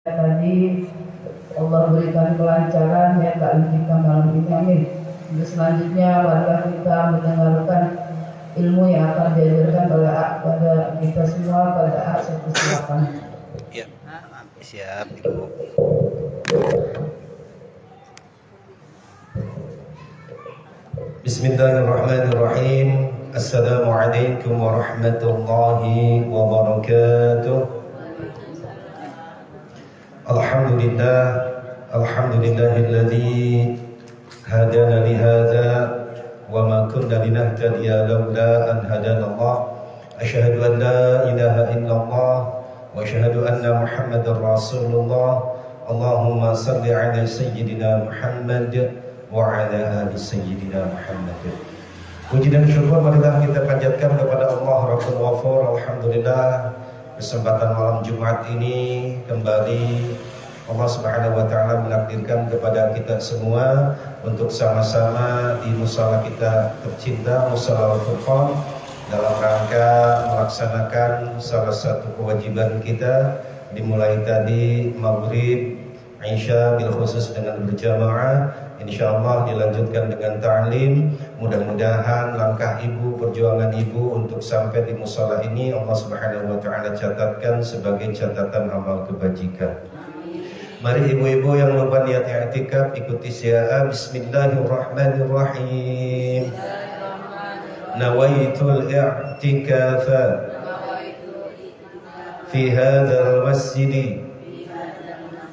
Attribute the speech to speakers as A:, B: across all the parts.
A: tadi Allah berikan kelancaran ya taklim kita malam ini, amin. Untuk selanjutnya marilah kita mendengarkan ilmu yang akan diajarkan pada kita semua pada satu silakan.
B: Ya, siap Ibu. Bismillahirrahmanirrahim. Assalamualaikum warahmatullahi wabarakatuh. Alhamdulillah, alhamdulillahilladzi hadana lihada wa ma kunna linahtadiya laula an hadana Allah. Asyhadu an la ilaha illallah wa asyhadu anna Muhammadar Rasulullah. Allahumma salli ala sayyidina Muhammad wa ala ali sayyidina Muhammad. Puji dan syukur marilah kita panjatkan kepada Allah Rabbul Ghafur. Alhamdulillah, kesempatan malam Jumat ini kembali Allah Subhanahu wa taala menakdirkan kepada kita semua untuk sama-sama di musala kita tercinta, Musala Al-Furqan, dalam rangka melaksanakan salah satu kewajiban kita dimulai tadi maghrib, Isya bil khusus dengan berjamaah, insyaallah dilanjutkan dengan ta'lim. Mudah-mudahan langkah ibu, perjuangan ibu untuk sampai di musala ini Allah Subhanahu wa taala catatkan sebagai catatan amal kebajikan. Mari ibu-ibu yang lupa niat i'tikaf ikuti syiar Bismillahirrahmanirrahim. Nawaitul i'tikafa fi hadzal masjid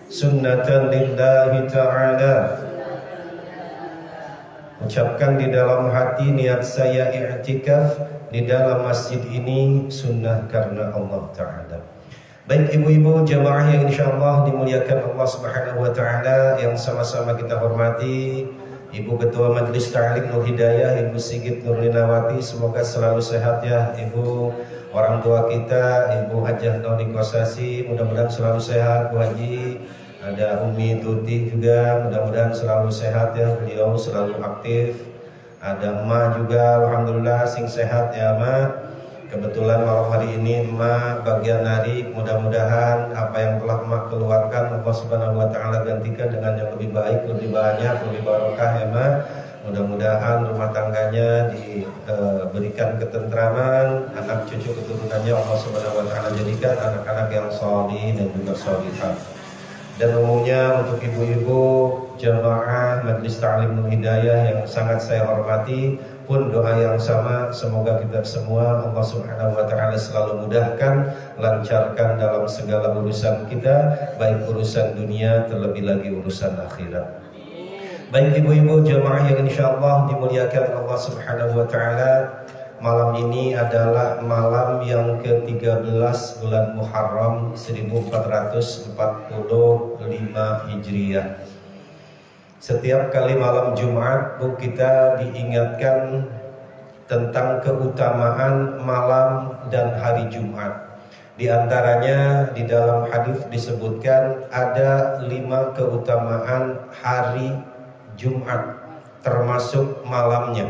B: sunnatan lillahi ta'ala. Ucapkan di dalam hati, niat saya i'tikaf di dalam masjid ini sunnah karena Allah Ta'ala. Baik ibu-ibu jamaah yang insyaallah dimuliakan Allah Subhanahu wa taala, yang sama-sama kita hormati Ibu Ketua Majelis Ta'lim Nur Hidayah, Ibu Sigit Nurlinawati, semoga selalu sehat ya Ibu. Orang tua kita Ibu Hajah Noni Kosasi, mudah-mudahan selalu sehat. Bu Haji, ada Umi Tuti juga, mudah-mudahan selalu sehat ya, beliau selalu aktif. Ada Emak juga, alhamdulillah sing sehat ya Emak. Kebetulan malam hari ini Emak bagian hari, mudah-mudahan apa yang telah Emak keluarkan Allah Subhanahu wa taala gantikan dengan yang lebih baik, lebih banyak, lebih barokah ya Emak. Mudah-mudahan rumah tangganya diberikan ketentraman, anak cucu keturunannya Allah Subhanahu wa taala jadikan anak-anak yang sholih dan juga sholihah. Dan umumnya untuk ibu-ibu jamaah Majelis Ta'lim Nur Hidayah yang sangat saya hormati pun doa yang sama, semoga kita semua Allah Subhanahu wa taala selalu mudahkan, lancarkan dalam segala urusan kita, baik urusan dunia terlebih lagi urusan akhirat. Baik ibu-ibu jamaah yang insyaallah dimuliakan Allah Subhanahu wa taala, malam ini adalah malam yang ke-13 bulan Muharram 1445 Hijriah. Setiap kali malam Jumat kita diingatkan tentang keutamaan malam dan hari Jumat. Di antaranya di dalam hadis disebutkan ada 5 keutamaan hari Jumat termasuk malamnya.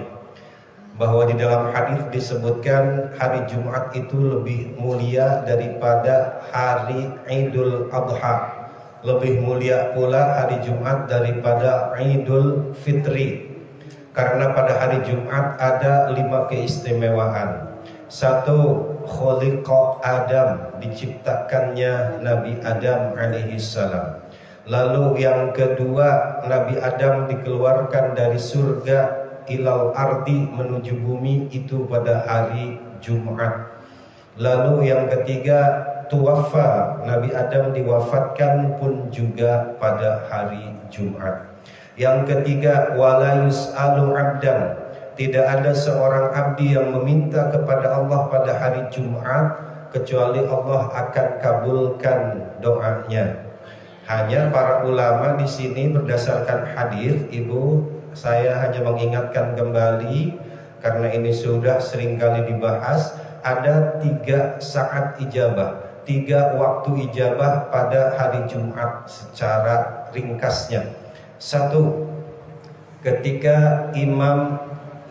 B: Bahwa di dalam hadis disebutkan hari Jumat itu lebih mulia daripada hari Idul Adha. Lebih mulia pula hari Jumat daripada Idul Fitri. Karena pada hari Jumat ada 5 keistimewaan. 1, khuliqa Adam, diciptakannya Nabi Adam alaihi salam. Lalu yang kedua, Nabi Adam dikeluarkan dari surga ilal ardi menuju bumi itu pada hari Jumat. Lalu yang ketiga, tuwafa, Nabi Adam diwafatkan pun juga pada hari Jumat. Yang ketiga, wala yus'alu 'abdan, tidak ada seorang abdi yang meminta kepada Allah pada hari Jumat kecuali Allah akan kabulkan doanya. Hanya para ulama di sini berdasarkan hadis, Ibu, saya hanya mengingatkan kembali karena ini sudah seringkali dibahas, ada 3 saat ijabah, 3 waktu ijabah pada hari Jumat secara ringkasnya. 1, ketika imam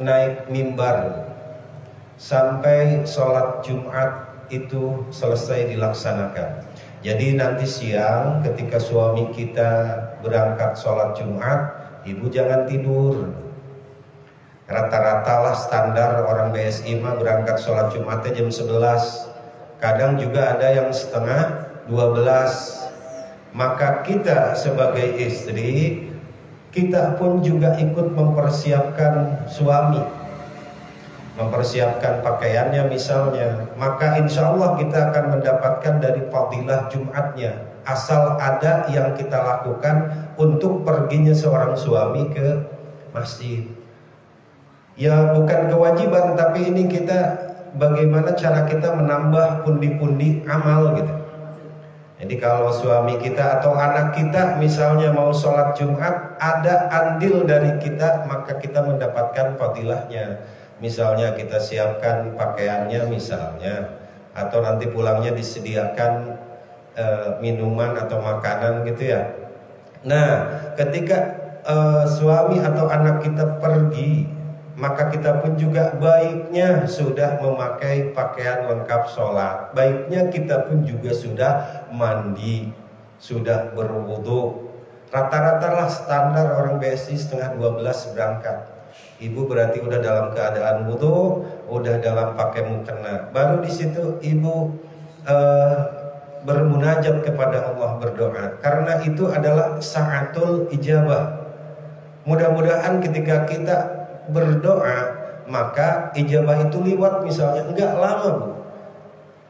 B: naik mimbar sampai sholat Jumat itu selesai dilaksanakan. Jadi nanti siang ketika suami kita berangkat sholat Jumat, ibu jangan tidur. Rata-rata lah standar orang BSI mah berangkat sholat Jumatnya jam 11. Kadang juga ada yang setengah 12. Maka kita sebagai istri, kita pun juga ikut mempersiapkan suami, mempersiapkan pakaiannya misalnya. Maka insya Allah kita akan mendapatkan dari fadilah Jumatnya, asal ada yang kita lakukan untuk perginya seorang suami ke masjid. Ya bukan kewajiban, tapi ini kita bagaimana cara kita menambah pundi-pundi amal gitu. Jadi kalau suami kita atau anak kita misalnya mau sholat Jumat, ada andil dari kita, maka kita mendapatkan fadilahnya. Misalnya kita siapkan pakaiannya misalnya, atau nanti pulangnya disediakan minuman atau makanan gitu ya. Nah ketika suami atau anak kita pergi, maka kita pun juga baiknya sudah memakai pakaian lengkap sholat. Baiknya kita pun juga sudah mandi, sudah berwudu. Rata-rata lah standar orang BSI setengah 12 berangkat. Ibu berarti udah dalam keadaan wudu, udah dalam pakai mukena. Baru di situ ibu bermunajat kepada Allah, berdoa. Karena itu adalah sa'atul ijabah. Mudah-mudahan ketika kita berdoa maka ijabah itu liwat, misalnya enggak lama Bu.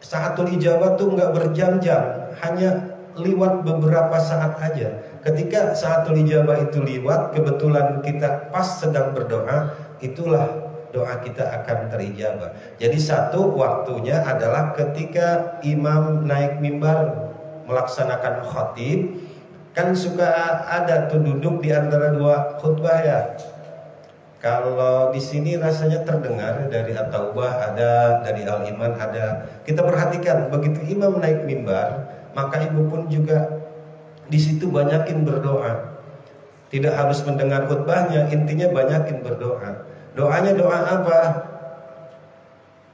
B: Saatul ijabah tuh enggak berjam-jam, hanya liwat beberapa saat aja. Ketika saatul ijabah itu liwat, kebetulan kita pas sedang berdoa, itulah doa kita akan terijabah. Jadi satu waktunya adalah ketika imam naik mimbar melaksanakan khatib, kan suka ada tuh duduk di antara dua khutbah ya. Kalau di sini rasanya terdengar dari At-Taubah ada, dari Al-Iman ada. Kita perhatikan begitu imam naik mimbar, maka ibu pun juga di situ banyakin berdoa. Tidak harus mendengar khutbahnya, intinya banyakin berdoa. Doanya doa apa?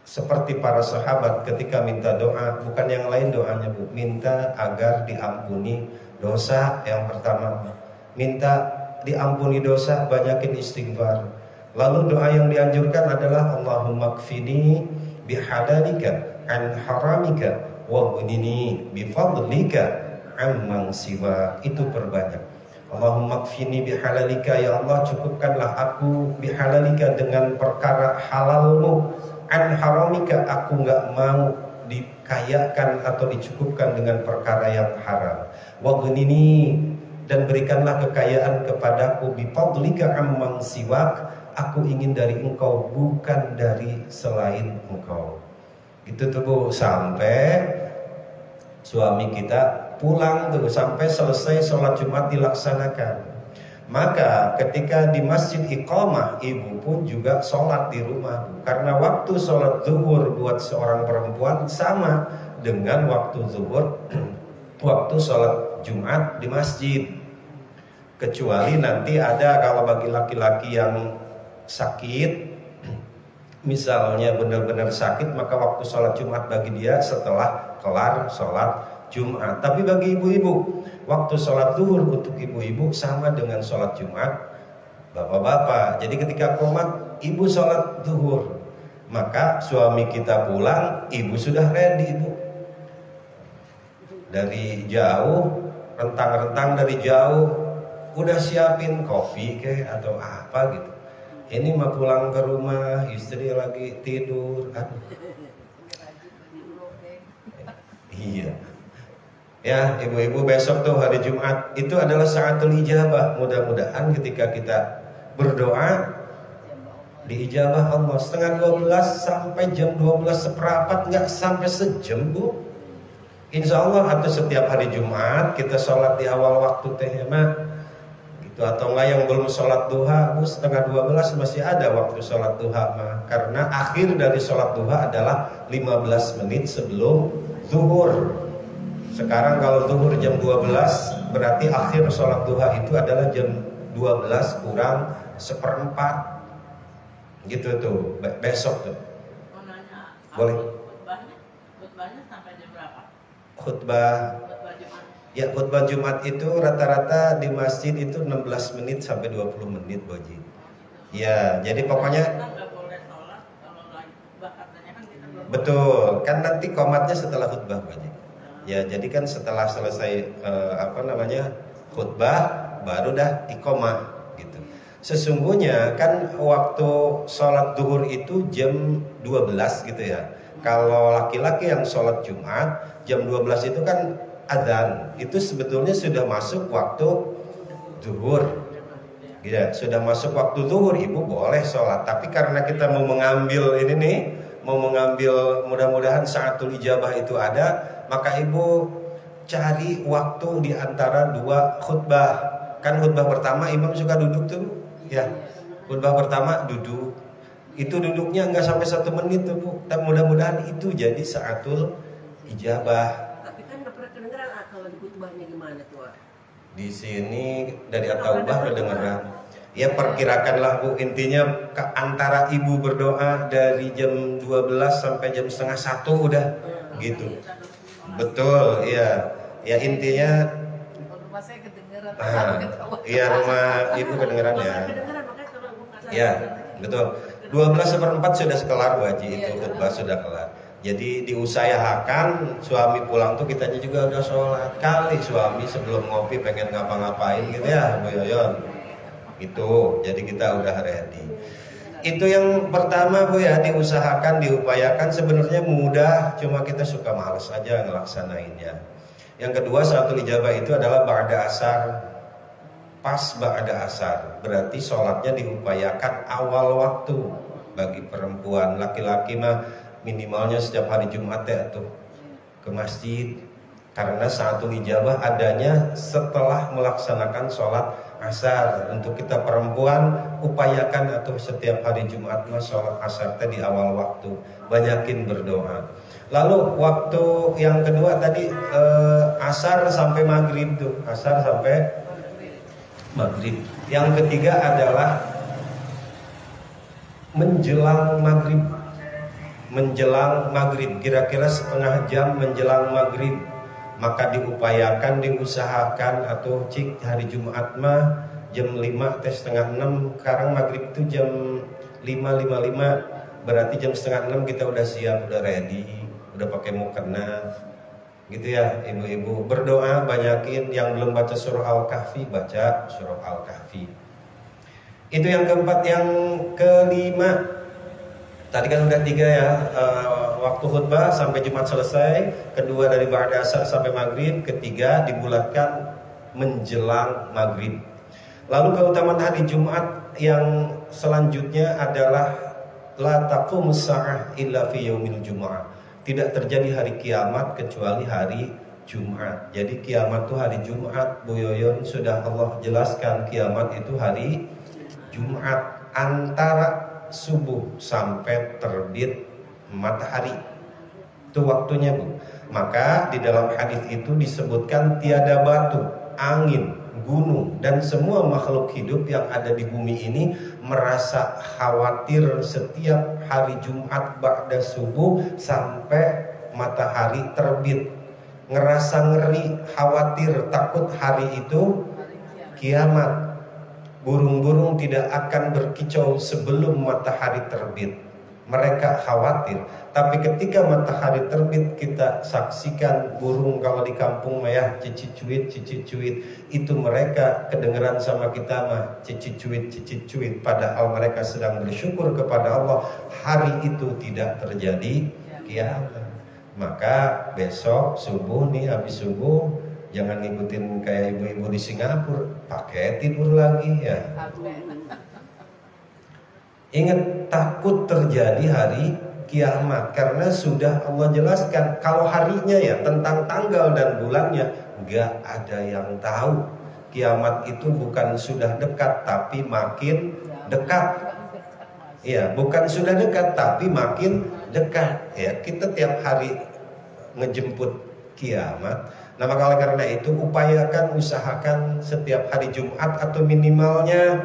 B: Seperti para sahabat ketika minta doa, bukan yang lain doanya Bu, minta agar diampuni dosa yang pertama. Minta diampuni dosa, banyakin istighfar. Lalu doa yang dianjurkan adalah Allahumma kfini bihalalika an haramika wa ghnini bifadlika amman siwa. Itu perbanyak. Allahumma kfini bihalalika, ya Allah cukupkanlah aku bihalalika dengan perkara halalmu, an haramika aku enggak mau dikayakan atau dicukupkan dengan perkara yang haram. Wa ghnini, dan berikanlah kekayaan kepadaku bifadlika amman siwak, aku ingin dari engkau bukan dari selain engkau. Gitu tuh Bu, sampai suami kita pulang tuh, sampai selesai sholat Jumat dilaksanakan. Maka ketika di masjid iqamah, ibu pun juga sholat di rumah, karena waktu sholat zuhur buat seorang perempuan sama dengan waktu zuhur waktu sholat Jumat di masjid. Kecuali nanti ada kalau bagi laki-laki yang sakit, misalnya benar-benar sakit, maka waktu sholat Jumat bagi dia setelah kelar sholat Jumat. Tapi bagi ibu-ibu, waktu sholat zuhur untuk ibu-ibu sama dengan sholat Jumat bapak-bapak. Jadi ketika qomat, ibu sholat zuhur, maka suami kita pulang, ibu sudah ready Bu. Dari jauh, rentang-rentang dari jauh, udah siapin kopi ke atau apa gitu. Ini mah pulang ke rumah, istri lagi tidur. Aduh. Iya. Ya, ibu-ibu besok tuh hari Jumat itu adalah saatul ijabah. Mudah-mudahan ketika kita berdoa diijabah Allah. Setengah 12 sampai jam 12 seperempat, nggak sampai sejam Bu. Insya Allah atau setiap hari Jumat kita sholat di awal waktu teh mah. Itu atau enggak yang belum sholat duha, Bu, setengah 12 masih ada waktu sholat duha mah. Karena akhir dari sholat duha adalah 15 menit sebelum zuhur. Sekarang kalau zuhur jam 12, berarti akhir sholat duha itu adalah jam 12 kurang seperempat. Gitu tuh, besok tuh.
C: Mau nanya,
B: boleh.
C: Khutbahnya sampai jam berapa?
B: Khutbah Ya, khutbah Jumat itu rata-rata di masjid itu 16 menit sampai 20 menit, Bu Haji. Ya, jadi pokoknya betul, kan nanti qomatnya setelah khutbah, Bu Haji. Ya, jadi kan setelah selesai khutbah baru dah iqomah gitu. Sesungguhnya kan waktu sholat duhur itu jam 12 gitu ya. Kalau laki-laki yang sholat Jumat jam 12 itu kan adzan, itu sebetulnya sudah masuk waktu zuhur. Ya, sudah masuk waktu zuhur, ibu boleh sholat. Tapi karena kita mau mengambil ini nih, mau mengambil mudah-mudahan saatul ijabah itu ada, maka ibu cari waktu di antara dua khutbah. Kan khutbah pertama imam suka duduk tuh, ya. Khutbah pertama duduk. Itu duduknya nggak sampai 1 menit tuh, Bu. Dan mudah-mudahan itu jadi saatul ijabah.
C: Kalau di khutbahnya gimana tuh?
B: Di sini dari at-taubah kedengeran. Ya perkirakanlah, Bu, intinya antara ibu berdoa dari jam 12 sampai jam setengah 1 udah gitu. Betul, iya. Ya intinya
A: Rumah saya kedengeran.
B: Iya, rumah ibu kedengeran ya. Ya, betul. 12/4 sudah kelar, Bu Haji, itu khutbah sudah kelar. Jadi diusahakan suami pulang tuh kitanya juga udah sholat. Kali suami sebelum ngopi pengen ngapa-ngapain gitu ya, Bu Yoyon. Itu, jadi kita udah ready. Itu yang pertama, Bu ya, diusahakan, diupayakan. Sebenarnya mudah, cuma kita suka males aja ngelaksanainnya. Yang kedua, saatul ijabah itu adalah ba'da asar. Pas ba'da asar, berarti sholatnya diupayakan awal waktu. Bagi perempuan, laki-laki mah minimalnya setiap hari Jumat ya tuh ke masjid, karena saatul ijabah adanya setelah melaksanakan sholat asar. Untuk kita perempuan upayakan atau setiap hari Jumat mah sholat asar di awal waktu, banyakin berdoa. Lalu waktu yang kedua tadi asar sampai maghrib tuh, asar sampai maghrib. Yang ketiga adalah menjelang maghrib. Menjelang maghrib, kira-kira setengah jam menjelang maghrib, maka diupayakan, diusahakan, atau cik hari Jumat mah jam 5 setengah 6. Sekarang maghrib itu jam 5:55, berarti jam setengah 6 kita udah siap, udah ready, udah pakai mukena gitu ya ibu-ibu. Berdoa, banyakin. Yang belum baca surah Al-Kahfi, baca surah Al-Kahfi. Itu yang keempat. Yang kelima, tadi kan udah 3 ya, waktu khutbah sampai Jumat selesai. Kedua dari ba'da asar sampai maghrib. Ketiga dibulatkan menjelang maghrib. Lalu keutamaan hari Jumat yang selanjutnya adalah la taqumus sa'ah illa fi yaumil jumu'ah. Tidak terjadi hari kiamat kecuali hari Jumat. Jadi kiamat itu hari Jumat, Bu Yoyon, sudah Allah jelaskan kiamat itu hari Jumat antara subuh sampai terbit matahari. Itu waktunya, Bu. Maka di dalam hadis itu disebutkan tiada batu, angin, gunung, dan semua makhluk hidup yang ada di bumi ini merasa khawatir setiap hari Jumat ba'da subuh sampai matahari terbit. Ngerasa ngeri, khawatir, takut hari itu kiamat. Burung-burung tidak akan berkicau sebelum matahari terbit. Mereka khawatir. Tapi ketika matahari terbit, kita saksikan burung kalau di kampung mah cicit-cuit. Itu mereka kedengeran sama kita mah cicit-cuit. Padahal mereka sedang bersyukur kepada Allah. Hari itu tidak terjadi kiamat. Maka besok subuh nih, habis subuh, jangan ngikutin kayak ibu-ibu di Singapura, pakai tidur lagi ya. Ingat, takut terjadi hari kiamat, karena sudah Allah jelaskan. Kalau harinya ya, tentang tanggal dan bulannya, nggak ada yang tahu. Kiamat itu bukan sudah dekat, tapi makin dekat. Ya, bukan sudah dekat, tapi makin dekat. Ya, kita tiap hari ngejemput kiamat. Nah, maka oleh karena itu upayakan, usahakan setiap hari Jumat atau minimalnya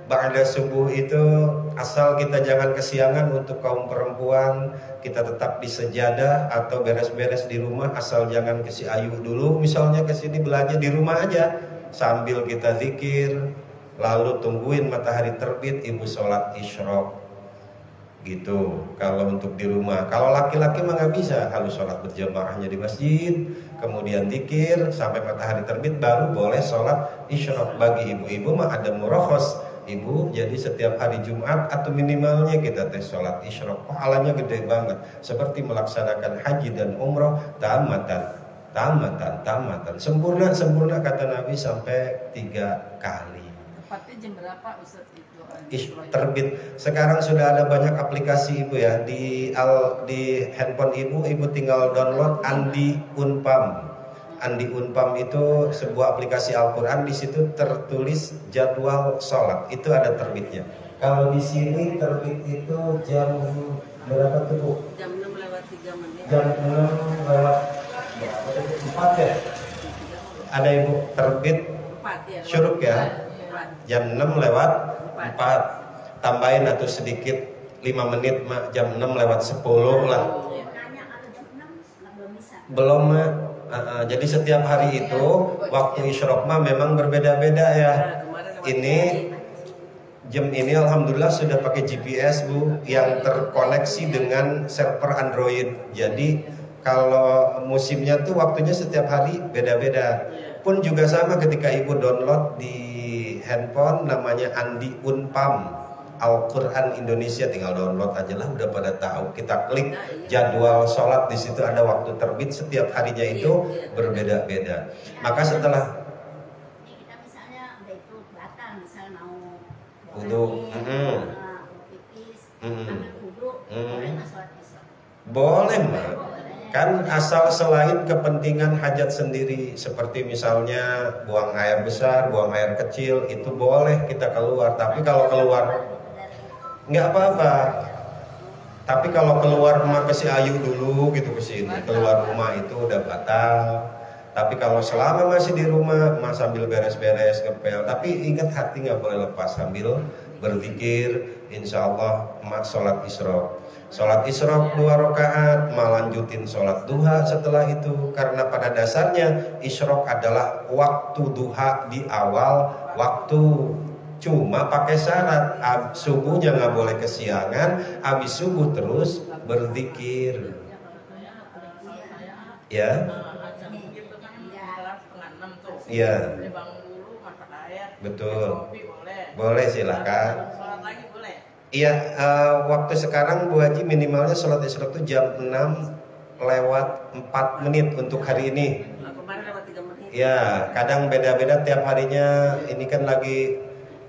B: ba'da subuh itu asal kita jangan kesiangan untuk kaum perempuan, kita tetap di sejadah atau beres-beres di rumah, asal jangan ke si Ayu dulu misalnya ke sini belanja di rumah aja sambil kita zikir, lalu tungguin matahari terbit ibu sholat isyraq gitu. Kalau untuk di rumah, kalau laki-laki mah nggak bisa, harus sholat berjamaahnya di masjid, kemudian zikir sampai matahari terbit baru boleh sholat isyraq. Bagi ibu-ibu mah ada murakhas ibu, jadi setiap hari Jumat atau minimalnya kita tes sholat isyraq, pahalanya gede banget, seperti melaksanakan haji dan umroh tamatan, sempurna kata Nabi sampai 3 kali.
A: Tepatnya jam berapa Ustaz itu?
B: Terbit. Sekarang sudah ada banyak aplikasi ibu ya di handphone ibu tinggal download Andi Unpam. Andi Unpam itu sebuah aplikasi Al-Quran, di situ tertulis jadwal sholat, itu ada terbitnya. Kalau di sini terbit itu jam berapa tuh Bu?
C: Jam 6 lewat 3 menit.
B: Jam 6 lewat 4 ya? Ada ibu terbit
C: 4 ya.
B: syuruk ya? Jam 6 lewat 4. Tambahin atau sedikit 5 menit jam 6 lewat 10 lah. Belum jadi setiap hari itu waktu isyraq memang berbeda-beda ya. Ini jam ini alhamdulillah sudah pakai GPS Bu, yang terkoneksi dengan server Android. Jadi kalau musimnya tuh waktunya setiap hari beda-beda. Pun juga sama ketika ibu download di handphone namanya Andi Unpam Al-Quran Indonesia, tinggal download aja lah, udah pada tahu. Kita klik jadwal sholat, di situ ada waktu terbit setiap harinya itu berbeda-beda. Maka setelah
D: kita misalnya udah itu batal, misalnya mau
B: wudu,
D: pipis, ambil wudu, boleh nggak sholat isya?
B: boleh Mbak. Kan asal selain kepentingan hajat sendiri, seperti misalnya buang air besar, buang air kecil, itu boleh kita keluar. Tapi kalau keluar nggak apa-apa. Tapi kalau keluar rumah ke si Ayu dulu gitu ke sini, keluar rumah itu udah batal. Tapi kalau selama masih di rumah, mas sambil beres-beres ngepel. Tapi ingat hati nggak boleh lepas, sambil berzikir. Insya Allah mas sholat isyraq. Sholat isyraq 2 rakaat, melanjutin sholat duha setelah itu. Karena pada dasarnya isyraq adalah waktu duha di awal waktu. Cuma pakai syarat, subuhnya nggak boleh kesiangan, habis subuh terus berzikir. Ya. Iya. Betul. Boleh silahkan. Iya, waktu sekarang Bu Haji minimalnya sholat isyraq itu jam 6 lewat 4 menit untuk hari ini.
C: Kemarin lewat 3 menit.
B: Ya, kadang beda-beda tiap harinya. Ini kan lagi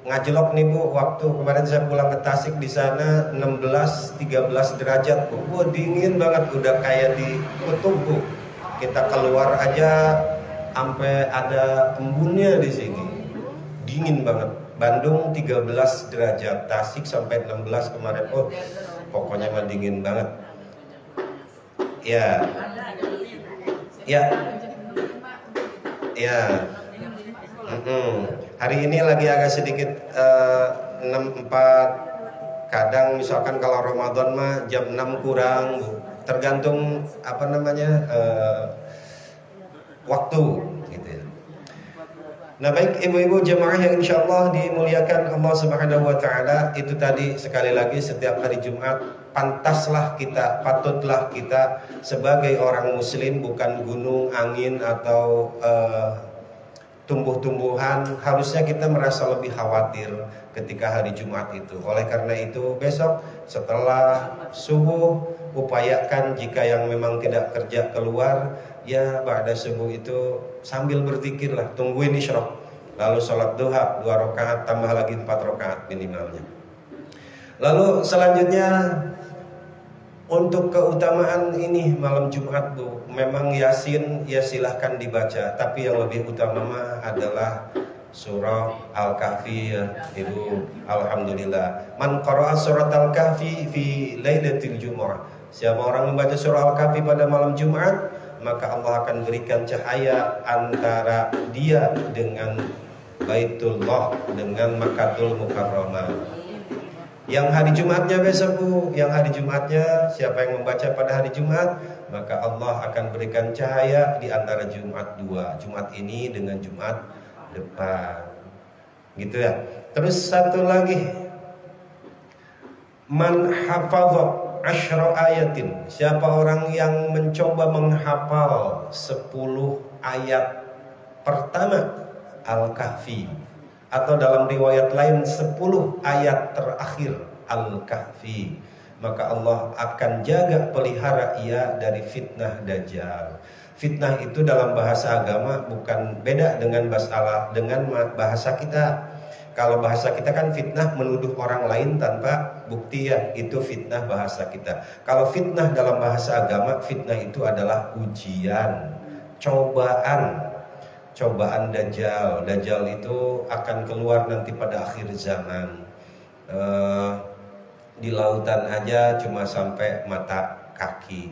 B: ngajlok nih Bu. Waktu kemarin saya pulang ke Tasik, di sana 16-13 derajat Bu. Wah, dingin banget, udah kayak di kutub Bu. Kita keluar aja sampai ada embunnya di sini. Dingin banget. Bandung 13 derajat, Tasik sampai 16 kemarin. Oh, pokoknya mah dingin banget. Ya. Ya. Ya. Hari ini lagi agak sedikit 64. Kadang misalkan kalau Ramadan mah jam 6 kurang, tergantung apa namanya waktu gitu ya. Nah baik ibu-ibu jemaah yang insya Allah dimuliakan Allah Subhanahu Wa Taala, itu tadi sekali lagi setiap hari Jumat pantaslah kita, patutlah kita sebagai orang Muslim, bukan gunung, angin atau tumbuh-tumbuhan, harusnya kita merasa lebih khawatir ketika hari Jumat itu. Oleh karena itu besok setelah subuh upayakan jika yang memang tidak kerja keluar, ya ba'da subuh itu sambil berzikir lah, tungguin isyraq, lalu sholat duha 2 rakaat tambah lagi 4 rakaat minimalnya. Lalu selanjutnya untuk keutamaan ini malam Jumat Bu, memang Yasin ya silahkan dibaca, tapi yang lebih utama adalah surah Al-Kahfi ya Ibu. Alhamdulillah. Man qara'a surat Al-Kahfi fi lailatul Jumu'ah. Siapa orang membaca surah Al-Kahfi pada malam Jumat, maka Allah akan berikan cahaya antara dia dengan Baitullah dengan Makkatul Mukarramah. Yang hari Jumatnya besok Bu, yang hari Jumatnya siapa yang membaca pada hari Jumat, maka Allah akan berikan cahaya di antara Jumat dua, Jumat ini dengan Jumat depan. Gitu ya. Terus satu lagi, man hafadha asyra ayatin, siapa orang yang mencoba menghafal 10 ayat pertama Al-Kahfi, atau dalam riwayat lain 10 ayat terakhir Al-Kahfi, maka Allah akan jaga pelihara ia dari fitnah Dajjal. Fitnah itu dalam bahasa agama bukan beda dengan bahasa kita. Kalau bahasa kita kan fitnah menuduh orang lain tanpa bukti ya, itu fitnah bahasa kita. Kalau fitnah dalam bahasa agama, fitnah itu adalah ujian, cobaan. Cobaan Dajjal. Dajjal itu akan keluar nanti pada akhir zaman. Di lautan aja cuma sampai mata kaki.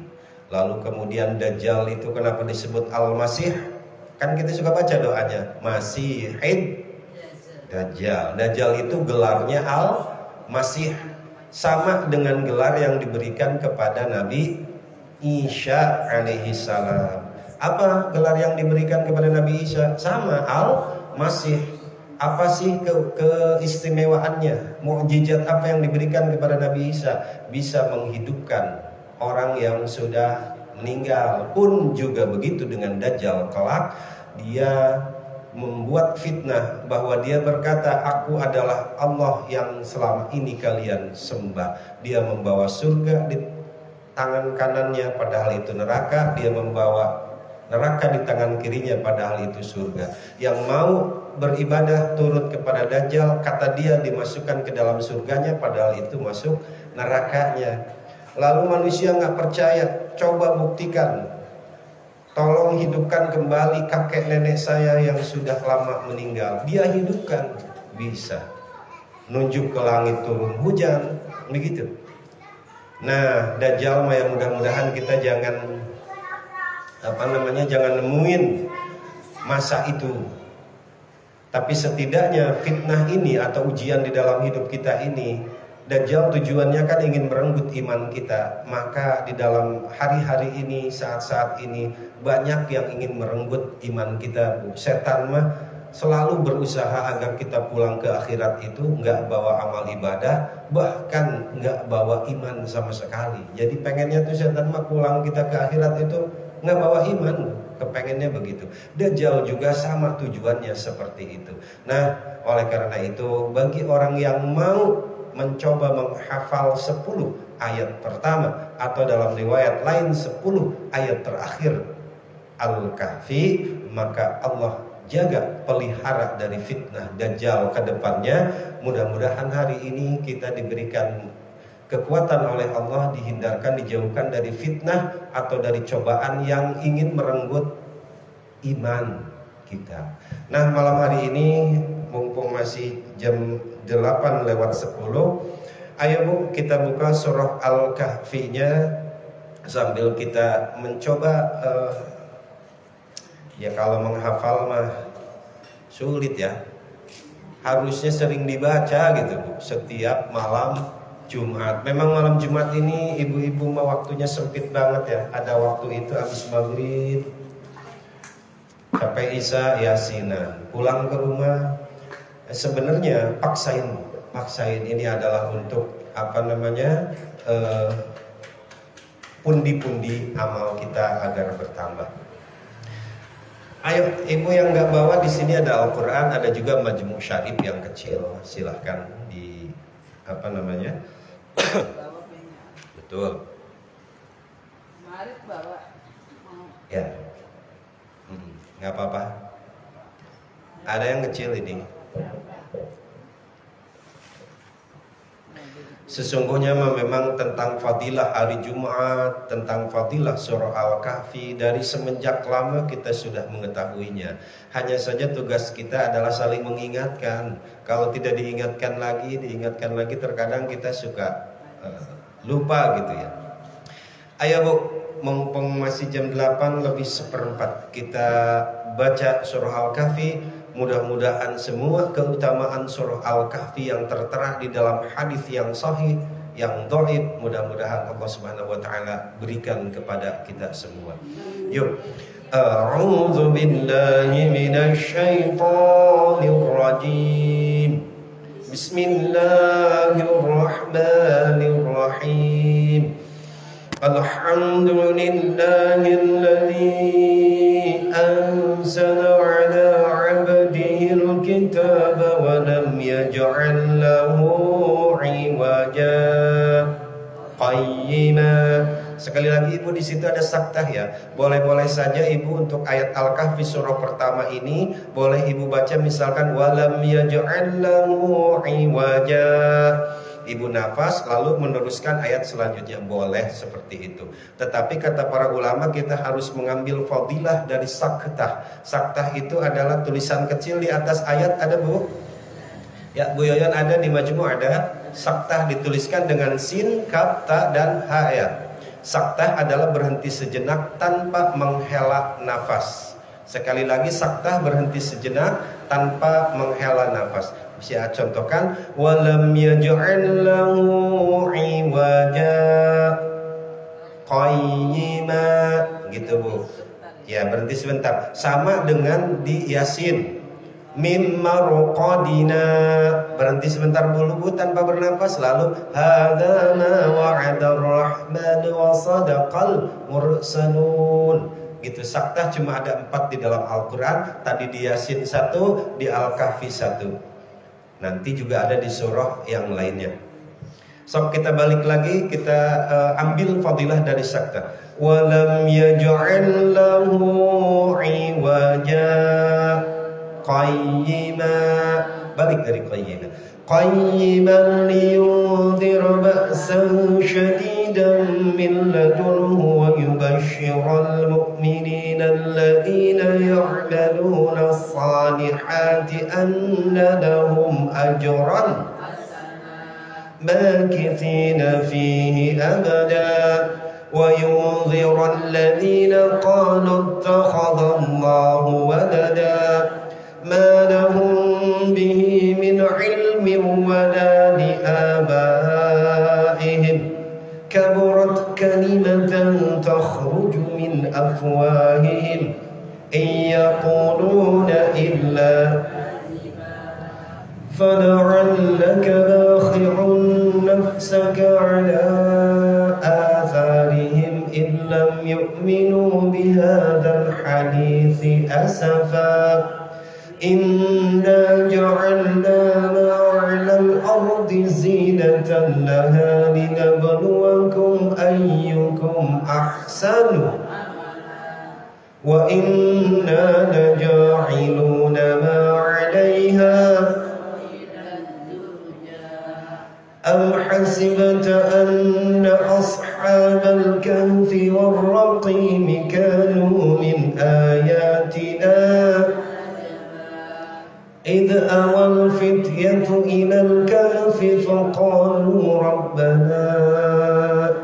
B: Lalu kemudian Dajjal itu kenapa disebut Al-Masih? Kan kita suka baca doanya, Masihid Dajjal. Dajjal itu gelarnya Al-Masih, sama dengan gelar yang diberikan kepada Nabi Isa alaihi salam. Apa gelar yang diberikan kepada Nabi Isa? Sama, Al-Masih. Apa sih keistimewaannya? Mukjizat apa yang diberikan kepada Nabi Isa? Bisa menghidupkan orang yang sudah meninggal. Pun juga begitu dengan Dajjal kelak, dia membuat fitnah bahwa dia berkata, aku adalah Allah yang selama ini kalian sembah. Dia membawa surga di tangan kanannya, padahal itu neraka. Dia membawa neraka di tangan kirinya, padahal itu surga. Yang mau beribadah turut kepada Dajjal, kata dia dimasukkan ke dalam surganya, padahal itu masuk nerakanya. Lalu manusia nggak percaya, coba buktikan. Tolong hidupkan kembali kakek nenek saya yang sudah lama meninggal. Dia hidupkan, bisa. Nunjuk ke langit turun hujan, begitu. Nah, Dajjal mah yang mudah-mudahan kita jangan jangan nemuin masa itu. Tapi setidaknya fitnah ini atau ujian di dalam hidup kita ini, Dajjal tujuannya kan ingin merenggut iman kita. Maka di dalam hari-hari ini, saat-saat ini, banyak yang ingin merenggut iman kita. Setan mah selalu berusaha agar kita pulang ke akhirat itu nggak bawa amal ibadah, bahkan nggak bawa iman sama sekali. Jadi pengennya tuh setan mah pulang kita ke akhirat itu nggak bawa iman, kepengennya begitu. Dajjal juga sama tujuannya seperti itu. Nah, oleh karena itu, bagi orang yang mau mencoba menghafal 10 ayat pertama, atau dalam riwayat lain 10 ayat terakhir Al-Kahfi, maka Allah jaga pelihara dari fitnah Dajjal ke depannya. Mudah-mudahan hari ini kita diberikan kekuatan oleh Allah, dihindarkan, dijauhkan dari fitnah atau dari cobaan yang ingin merenggut iman kita. Nah, malam hari ini mumpung masih jam 8:10, ayo Bu, kita buka surah Al-Kahfi-nya sambil kita mencoba. Ya kalau menghafal mah sulit ya. Harusnya sering dibaca gitu Bu, setiap malam Jumat. Memang malam Jumat ini ibu-ibu mah waktunya sempit banget ya. Ada waktu itu habis maghrib sampai isya yasinan, pulang ke rumah. Sebenarnya paksain ini adalah untuk pundi-pundi amal kita agar bertambah. Ayo, ibu yang nggak bawa, di sini ada Al-Quran, ada juga Majmu' Syarif yang kecil. Silahkan di Betul.
C: Mari bawa.
B: Ya. Nggak apa-apa. Ada yang kecil ini. Sesungguhnya memang tentang fadilah hari Jumat, tentang fadilah surah Al-Kahfi, dari semenjak lama kita sudah mengetahuinya. Hanya saja tugas kita adalah saling mengingatkan. Kalau tidak diingatkan lagi, terkadang kita suka lupa gitu ya. Ayo Bu, mumpung masih jam 8:04, kita baca surah Al-Kahfi. Mudah-mudahan semua keutamaan surah Al-Kahfi yang tertera di dalam hadis yang sahih, yang dhaif, mudah-mudahan Allah Subhanahu wa taala berikan kepada kita semua. Yuk. A'udzu billahi minasy syaithanir rajim. Bismillahirrahmanirrahim. Alhamdulillahilladzi anzala 'ala 'abdihil kitaba wa lam yaj'al lahu 'iwaja qayyima. Sekali lagi Ibu, di situ ada saktah ya. Boleh-boleh saja Ibu untuk ayat Al-Kahfi surah pertama ini boleh Ibu baca misalkan walam yaj'al lahu 'iwaja. Ibu nafas lalu meneruskan ayat selanjutnya, boleh seperti itu. Tetapi kata para ulama kita harus mengambil fadilah dari saktah. Saktah itu adalah tulisan kecil di atas ayat, ada Bu? Ya, Bu Yoyon ada, di Majmu ada. Saktah dituliskan dengan sin, kaf, ta, dan ha ya. Saktah adalah berhenti sejenak tanpa menghela nafas. Sekali lagi, saktah berhenti sejenak tanpa menghela nafas. Saya contohkan, walam yaj'al lahu 'iwaja qayyima, gitu Bu. Ya, berhenti sebentar. Sama dengan di Yasin, mim marqadina, berhenti sebentar dulu Bu tanpa bernafas. Lalu hadza ma wa'ada ar-rahman wa sadaqal mursalun. Gitu. Saktah cuma ada 4 di dalam Al-Quran. Tadi di Yasin 1, di Al-Kahfi 1. Nanti juga ada di surah yang lainnya. So kita balik lagi, kita ambil fadilah dari saktah. Walam yaj'al lahu 'iwaja qayyima. Balik dari qayyima. Qayyiman liyundhir ba'san shadidan min ladunhu wa yubashshiral mu'minina alladhina ya'maluna as-salihati anna lahum ajran makithina fihi abada wa yunzira alladhina qalu ittakhadha Allahu walada ma lahum bihi min ilmin wala li abaihim kaburat kalimatan takhruju min afwahihim in yaquluna illa fala'allaka bakhi'un nafsaka ala atharihim in lam yu'minu bihadzal hadithi asafa inna ja'alna ma'al ardi zinatan laha linabluwakum ayyukum ahsanu wa inna laja'iluna ma'alaiha am hasibta anna ashabal kahfi war-raqim kanu min ayatina إذ أوى الفتية إلى الكهف فقالوا ربنا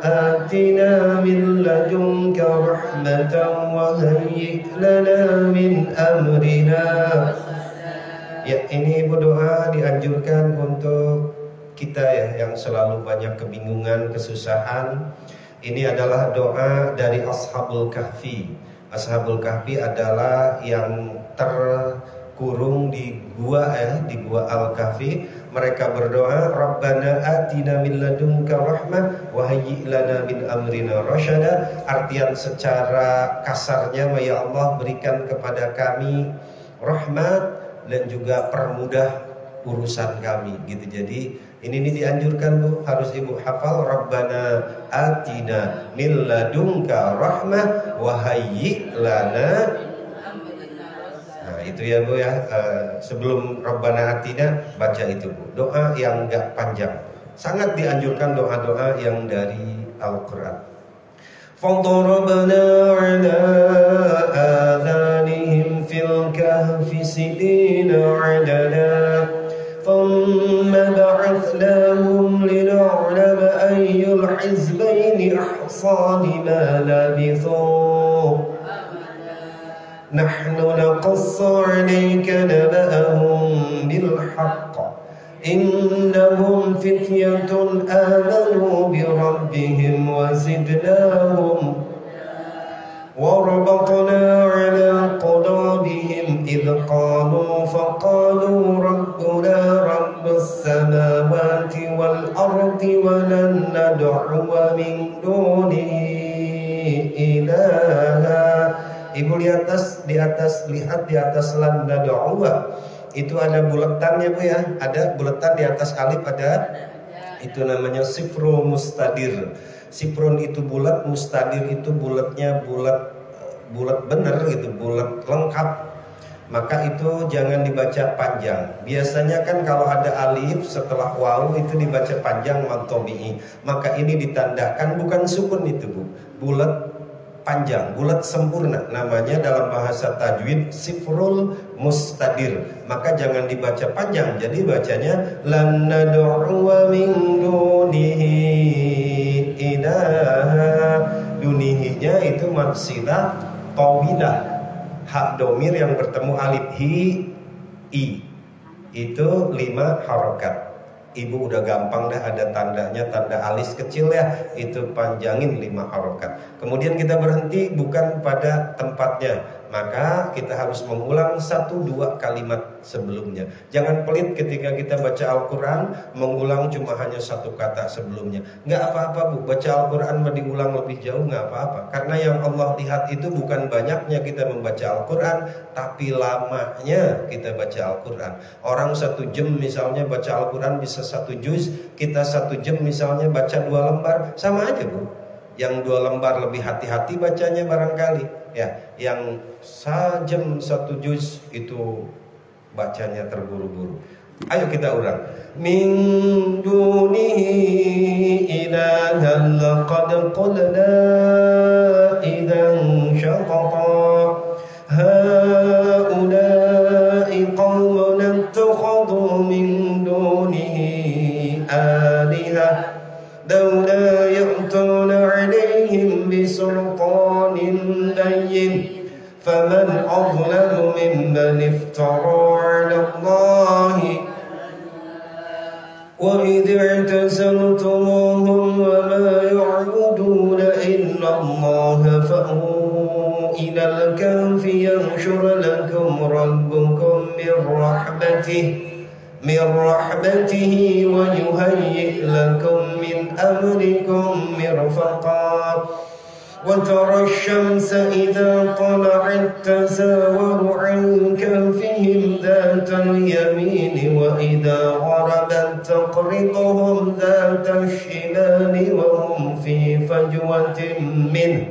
B: آتنا من لدنك رحمة وهيئ لنا من أمرنا. Ya, ini Ibu doa dianjurkan untuk kita ya yang selalu banyak kebingungan, kesusahan. Ini adalah doa dari Ashabul Kahfi. Ashabul Kahfi adalah yang terkurung di gua Al-Kahfi. Mereka berdoa, Rabbana atina min ladunka rahmah wa hayyi' lana min amrina rasyada. Artian secara kasarnya, ya Allah berikan kepada kami rahmat dan juga permudah urusan kami gitu. Jadi ini dianjurkan Bu, harus Ibu hafal Rabbana atina min ladunka rahmah wa hayyi' lana. Nah itu ya Bu ya, sebelum Rabbana atina baca itu Bu. Doa yang enggak panjang. Sangat dianjurkan doa-doa yang dari Al-Quran. فَضَرَبْنَا عَلَىٰ آذَانِهِمْ فِي الْكَهْفِ سِنِينَ عَدَدًا ثُمَّ بَعَثْنَاهُمْ لِنَعْلَمَ أَيُّ الْحِزْبَيْنِ أَحْصَىٰ لِمَا لَبِثُوا nahnu naqussu 'alaika naba'ahum bil haqq innahum fityatun amanu bi rabbihim wa zidnahum وربطنا على قلوبهم إذ قالوا فقالوا ربنا رب السماوات والأرض ولن ندعو من دونه إلها. Ibu lihat lihat di atas lan nad'u itu ada buletannya Bu ya, ada buletan di atas alif ada. Itu namanya sifru mustadir. Sifrun itu bulat, mustadir itu bulatnya bulat bener gitu, bulat lengkap. Maka itu jangan dibaca panjang. Biasanya kan kalau ada alif setelah waw itu dibaca panjang mantobi'i. Maka ini ditandakan bukan sukun itu Bu, bulat panjang, bulat sempurna. Namanya dalam bahasa tajwid sifrul mustadir. Maka jangan dibaca panjang. Jadi bacanya lan nad'u min dunihi ilaha. Dunihinya itu maksilah tawilah, hak domir yang bertemu alif hi i itu 5 harokat. Ibu udah gampang dah, ada tandanya, tanda alis kecil ya, itu panjangin 5 harokat. Kemudian kita berhenti bukan pada tempatnya, maka kita harus mengulang 1-2 kalimat sebelumnya. Jangan pelit ketika kita baca Al-Quran mengulang cuma hanya 1 kata sebelumnya. Nggak apa-apa Bu, baca Al-Quran diulang lebih jauh nggak apa-apa. Karena yang Allah lihat itu bukan banyaknya kita membaca Al-Quran, tapi lamanya kita baca Al-Quran. Orang 1 jam misalnya baca Al-Quran bisa 1 juz, kita 1 jam misalnya baca 2 lembar, sama aja Bu. Yang 2 lembar lebih hati-hati bacanya barangkali ya, yang sajam 1 juz itu bacanya terburu-buru. Ayo kita ulang. Min dunihi ilahan laqad qulna idan syaqata haula'i qawmun ittakhadhu min dunihi alihah لولا يأتون عليهم بسلطان بين فمن أظلم ممن افترى على الله وإذ اعتزلتموهم وما يعبدون إلا الله فأووا إلى الكهف ينشر لكم ربكم من رحمته ويهيئ لكم من أمركم مرفقا وترى الشمس إذا طلعت تزاور عن كهفهم ذات اليمين وإذا غربت تقرضهم ذات الشمال وهم في فجوة منه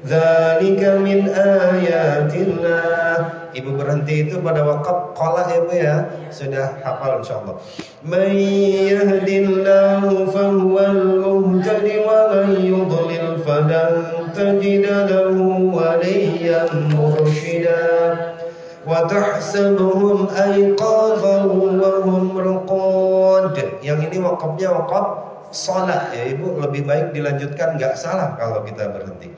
B: ذلك من آيات الله. Ibu berhenti itu pada wakaf qala ya Bu ya. Sudah hafal insyaallah. Man yahdillahu fahuwal muhtadi wa man yudlil falan tajid lahu waliyyan mursyida. Wa tahsabuhum ayqadhan wa hum ruqud. Yang ini wakafnya wakaf shalah ya Ibu, lebih baik dilanjutkan, enggak salah kalau kita berhenti.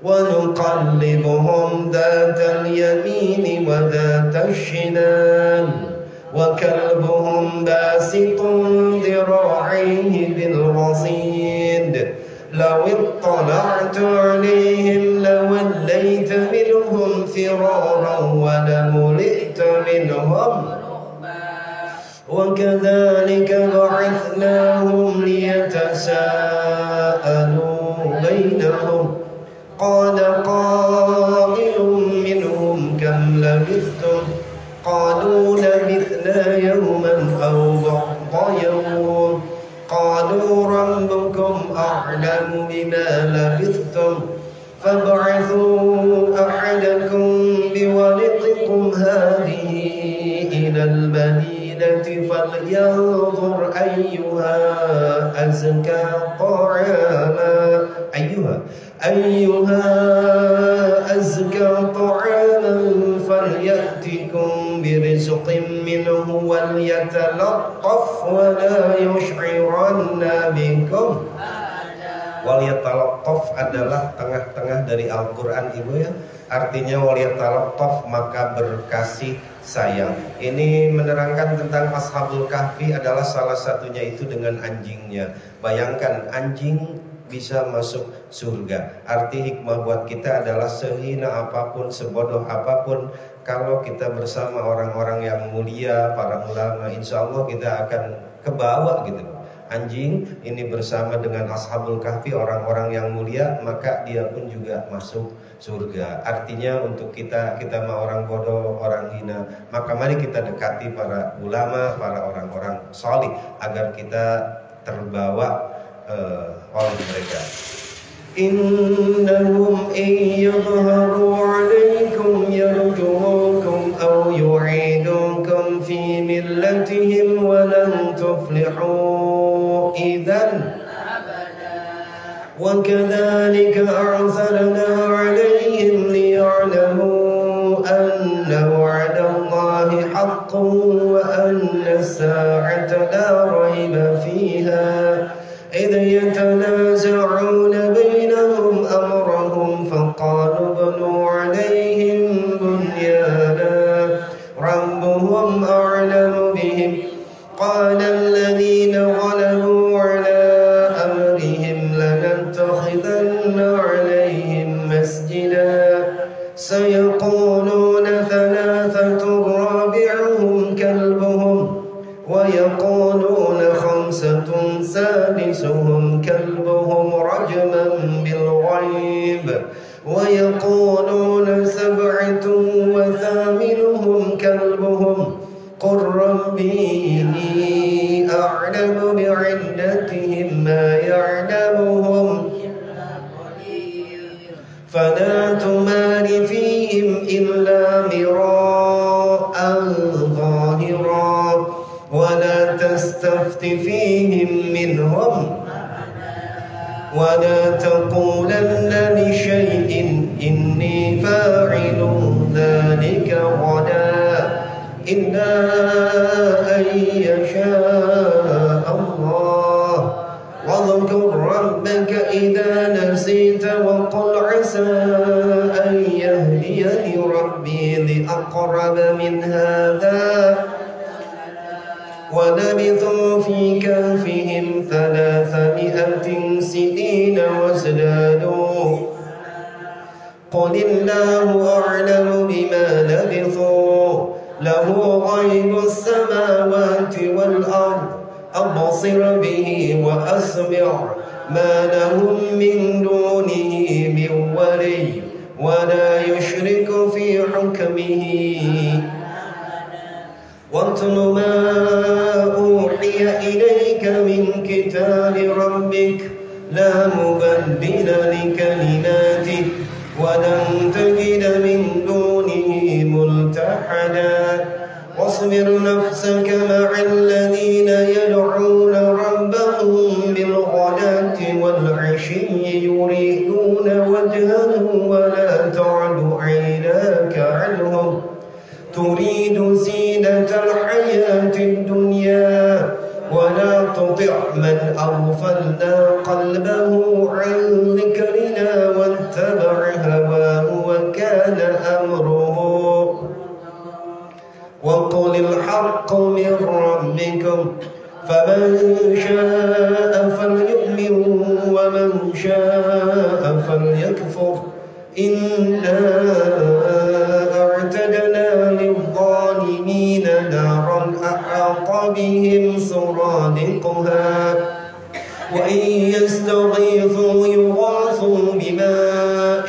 B: وَنُقَلِّبُهُمْ ذَاتَ الْيَمِينِ وَذَاتَ الشِّمَالِ وَكَلْبُهُمْ بَاسِطٌ ذِرَاعَيْهِ بِالْوَصِيدِ لَوِ اطَّلَعْتَ عَلَيْهِمْ لَوَلَّيْتَ مِنْهُمْ فِرَارًا وَلَمُلِئْتَ مِنْهُمْ وَكَذَلِكَ بَعَثْنَاهُمْ لِيَتَسَاءَلُوا بَيْنَهُمْ قال قائل منهم كم لبثتم قالوا لبثنا يوما أو بعض يوم قالوا ربكم أعلم بما لبثتم فابعثوا أحدكم بورقكم هذه إلى المدينة فلينظر أيها أزكى طعاما أيها أزكى طعاما فليأتكم برزق منه وليتلطف ولا يشعرن بكم Waliyatalattaf adalah tengah-tengah dari Al-Quran Ibu ya. Artinya waliyatalattaf maka berkasih sayang. Ini menerangkan tentang Ashabul Kahfi adalah salah satunya itu dengan anjingnya. Bayangkan anjing bisa masuk surga. Arti hikmah buat kita adalah sehina apapun, sebodoh apapun, kalau kita bersama orang-orang yang mulia, para ulama, insya Allah kita akan kebawa gitu. Anjing ini bersama dengan Ashabul Kahfi, orang-orang yang mulia, maka dia pun juga masuk surga. Artinya untuk kita mah orang bodoh, orang hina, maka mari kita dekati para ulama, para orang-orang salih agar kita terbawa oleh mereka. Innahum yadhharu 'alaikum yarjumukum aw yu'idukum fi millatihim wa lan tuflihu idzan abada. Wa kadzalika a'tharna 'alaihim liya'lamu anna wa'dallahi haqqun wa anna as-sa'ata la rayba fiha إذ يتنازعون بينهم أمرهم فقالوا ابنوا عليهم بنيانا ربهم أعلم بهم قال الذين غلبوا على أمرهم لنتخذن عليهم مسجدا سيقولون ثلاثة رابعهم كلبهم ويقولون خمسة سادسهم كلبهم رجما بالغيب ويقولون سبعة وثامنهم كلبهم قل ربي أعلم بعدتهم ما يعلمهم فلا تمار فيهم إلا مراء ظاهرا ولا تستفت فيهم منهم ولا تقولن لشيء إني فاعل ذلك غدا إلا أن يشاء الله واذكر ربك إذا نسيت وقل عسى أن يهديني ربي لأقرب من هذا ولبثوا في كهفهم 300 سنين وازدادوا قل الله أعلم بما لبثوا له غيب السماوات والأرض أبصر به وأسمع ما لهم من دونه من ولي ولا يشرك في حكمه واتل ما أوحي إليك من كتاب ربك لا مبدل لكلماته ولن تجد من دونه ملتحدا واصبر نفسك مع الذين يدعون ربهم بالغداة والعشي يريدون وجهه ولا تعد عيناك عنهم تريد زينة الحياة الدنيا ولا تطع من أغفلنا قلبه عن ذكرنا واتبع هواه وكان أمره وقل الحق من ربكم فمن شاء فليؤمن ومن شاء فليكفر إنا أعتدنا للظالمين نارا أحاط بهم سرادقها وإن يستغيثوا يغاثوا بماء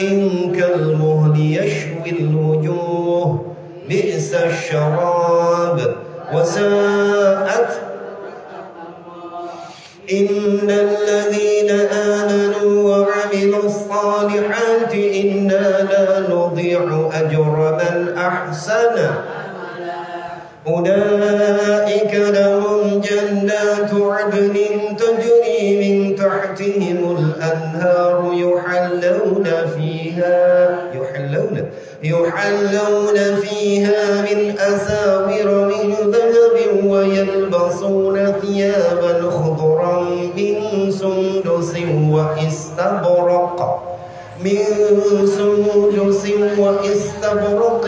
B: كالمهل يشوي الوجوه بئس الشراب وساءت إن الذين آمنوا وعملوا الصالحات إنا لا نضيع أجر من أحسن أولئك لهم جنات عدن تجري من تحتهم الأنهار يحلون فيها من أساور من ذهب ويلبسون ثيابا خضرا من سندس وإستبرق سندس وإستبرق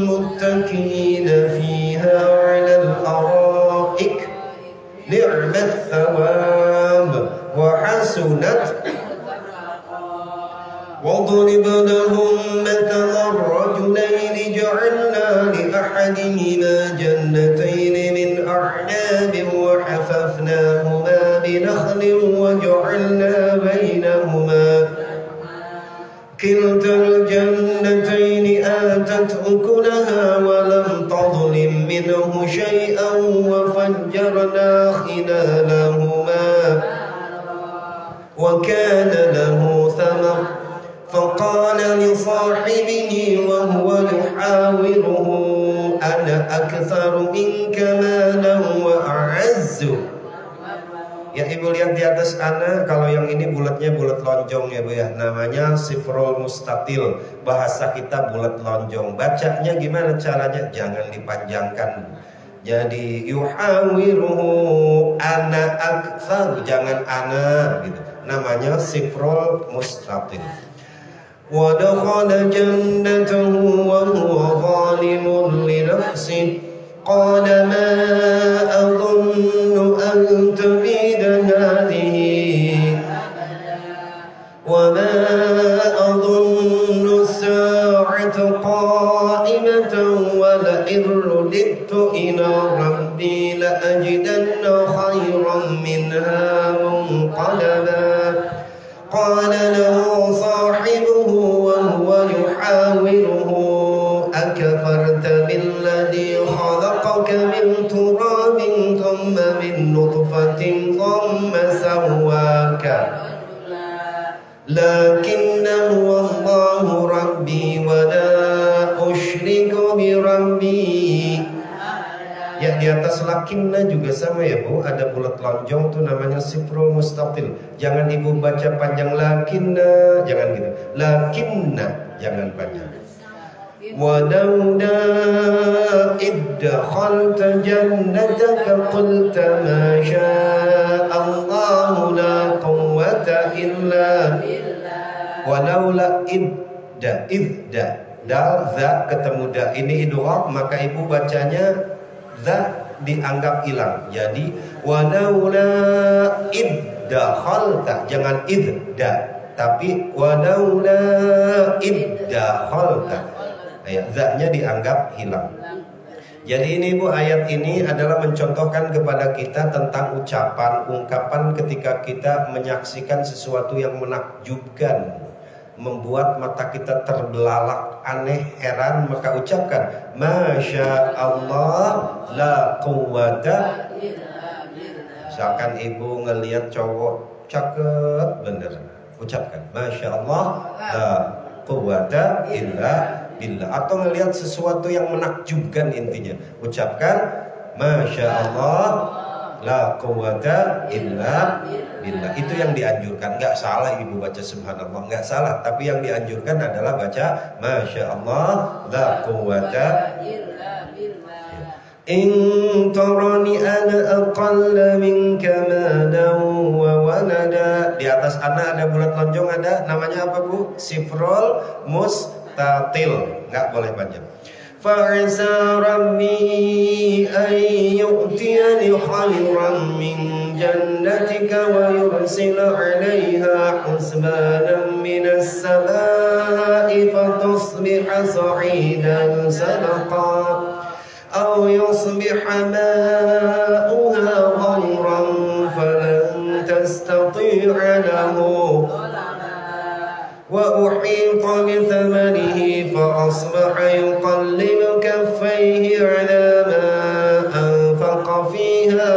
B: متكئين فيها على الأرائك نعم الثواب وحسنت واضرب لهم مثل الرجلين جعلنا لأحدهما جنتين من أعناب وحففناهما بنخل وجعلنا بينهما كلتا الجنتين آتت أكلها ولم تظلم منه شيئا وفجرنا خلالهما وكان له ثمر فقال لصاحبه وهو يحاوره أنا أكثر منك مالا وأعز. Ya ibu lihat di atas ana, kalau yang ini bulatnya bulat lonjong ya bu ya, namanya sifrul mustatil, bahasa kita bulat lonjong. Bacanya gimana caranya? Jangan dipanjangkan. Jadi yuhawiruhu ana aktsar, jangan ana gitu. Namanya sifrul mustatil. Wa dakhala jannatahu wa huwa zalimun li nafsihi qala ma adunnu an tabida hadhihi wa ma adunnu as-sa'ata qa'imatan wa la irudtu ila rabbi la ajidanna khayran minha munqalaba qala lahu sahibuhu wa huwa yuhawiruhu akafarta billadhi khalaqaka min turabin thumma min nutfatin thumma sawwaka lakinna huwa Allahu rabbi wa la usyriku bi rabbi. Ya di atas lakinna juga sama ya bu, ada bulat lonjong tuh namanya sifrul mustatil. Jangan ibu baca panjang lakinna, jangan gitu. Lakinna jangan panjang. ولولا إذ دخلت جنتك قلت ما شاء الله لا قوة إلا ولولا إذ dal za ketemu da ini idgham, maka ibu bacanya za dianggap hilang. Jadi walaula id dakhalta, jangan idda, tapi walaula id dakhalta. Ya, za-nya dianggap hilang. Jadi ini Bu, ayat ini adalah mencontohkan kepada kita tentang ucapan, ungkapan ketika kita menyaksikan sesuatu yang menakjubkan, membuat mata kita terbelalak, aneh, heran, maka ucapkan Masya Allah la quwwata. Misalkan ibu ngelihat cowok cakep bener, ucapkan Masya Allah la quwwata illa billah. Atau ngelihat sesuatu yang menakjubkan, intinya ucapkan Masya Allah la quwwata illa billah. Itu yang dianjurkan. Nggak salah ibu baca subhanallah, nggak salah. Tapi yang dianjurkan adalah baca Masya Allah la quwwata illa billah. In tarani ana aqalla minka malan wa walada. Di atas ana ada bulat lonjong, ada namanya apa bu? Sifrul mustatil, nggak boleh panjang. Fa'asa rabbi an yu'tiyani khairan min jannatika wa yursila 'alayha husbanan minas samaa'i fatusbiha sa'idan sadaqa aw yusbiha ma'uha ghawran falan tastati'a lahu وأحيط بثمنه فأصبح يقلب كفيه على ما أنفق فيها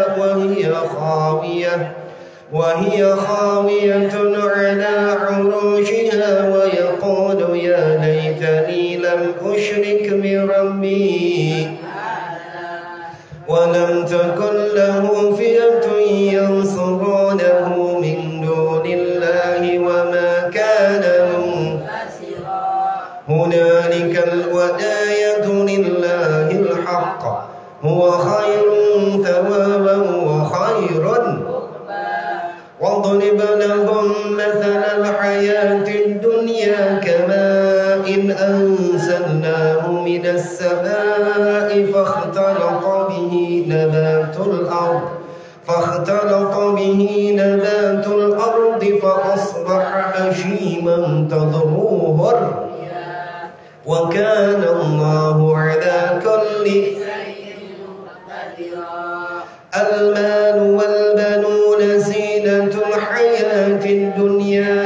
B: وهي خاوية على عروشها ويقول يا ليتني لم أشرك بربي ولم تكن له فئة ينصرونه من دون الله وما كان هنالك الولاية لله الحق هو خير ثوابا وخير واضرب لهم مثل الحياة الدنيا كما من السماء فاختلط به نبات الأرض فأصبح هشيما تذروه وكان الله على كل المال والبنون زينة الحياة الدنيا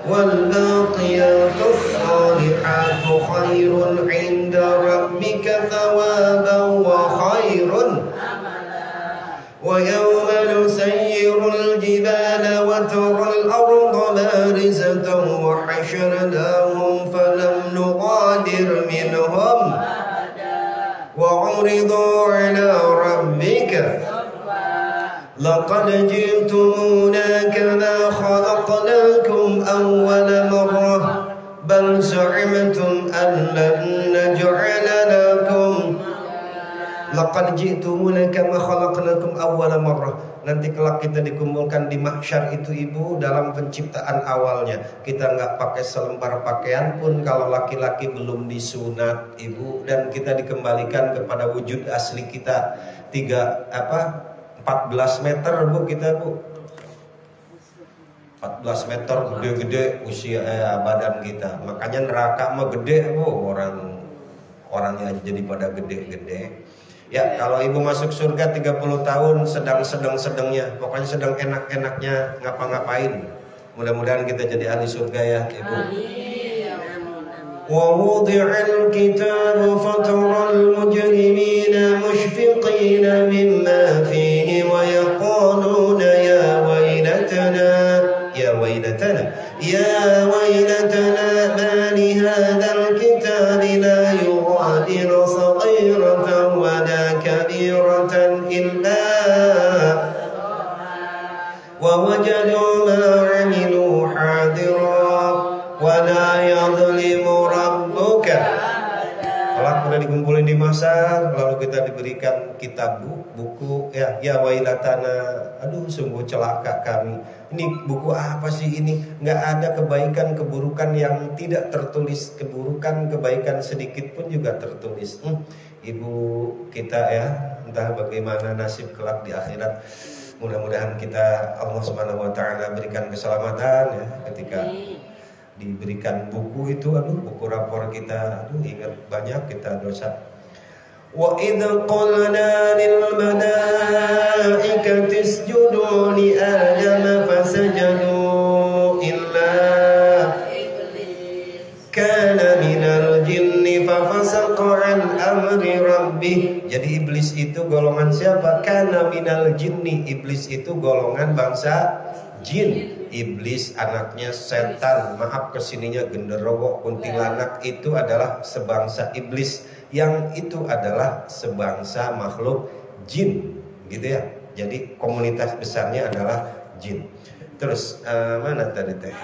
B: والباقيات الصالحات خير عند ربك ثوابا وخير ويوم نسير الجبال وترى الأرض بارزة وحشرناهم فلم نغادر منهم وعرضوا على ربك لقد جئتمونا كما خلقناكم أول مرة بل زعمتم أن لن نجعل لكم laqad ji'tumuna kama khalaqnakum awwala marrah. Nanti kelak kita dikumpulkan di mahsyar itu ibu dalam penciptaan awalnya. Kita nggak pakai selembar pakaian pun kalau laki-laki belum disunat ibu, dan kita dikembalikan kepada wujud asli kita 14 meter bu kita bu. 14 meter gede-gede usia badan kita. Makanya neraka mah gede bu, orangnya jadi pada gede-gede. Ya, kalau ibu masuk surga 30 tahun sedang-sedangnya, pokoknya sedang enak-enaknya ngapa-ngapain. Mudah-mudahan kita jadi ahli surga ya, ibu. Wa wudi'al kitab fataral mujrimina mushfiqina mimma fihi wa yaquluna ya waylatana ma li hadzal kitabi la yughadiru saghiratan wala kabiratan illa wa wajadu ma 'amilu hadira wa la yadhlimu rabbuka. Kalau udah dikumpulin di mahsyar, lalu kita diberikan kitab buku ya wailatana, aduh sungguh celaka kami. Ini buku apa sih ini? Nggak ada kebaikan keburukan yang tidak tertulis, kebaikan sedikit pun juga tertulis. Ibu kita ya, entah bagaimana nasib kelak di akhirat. Mudah-mudahan kita Allah Subhanahu wa taala berikan keselamatan ya ketika diberikan buku itu, buku rapor kita, ingat banyak kita dosa. Wa idh qulna lil malaikati isjudu li adama fasajadu illa kana minal jinni fafasaqa an amri rabbih. Jadi iblis itu golongan siapa? Kana minal jinni, iblis itu golongan bangsa jin. Iblis anaknya setan, maaf kesininya genderowo kuntilanak, itu adalah sebangsa iblis, yang itu adalah sebangsa makhluk jin, gitu ya. Jadi komunitas besarnya adalah jin. Terus mana tadi teh?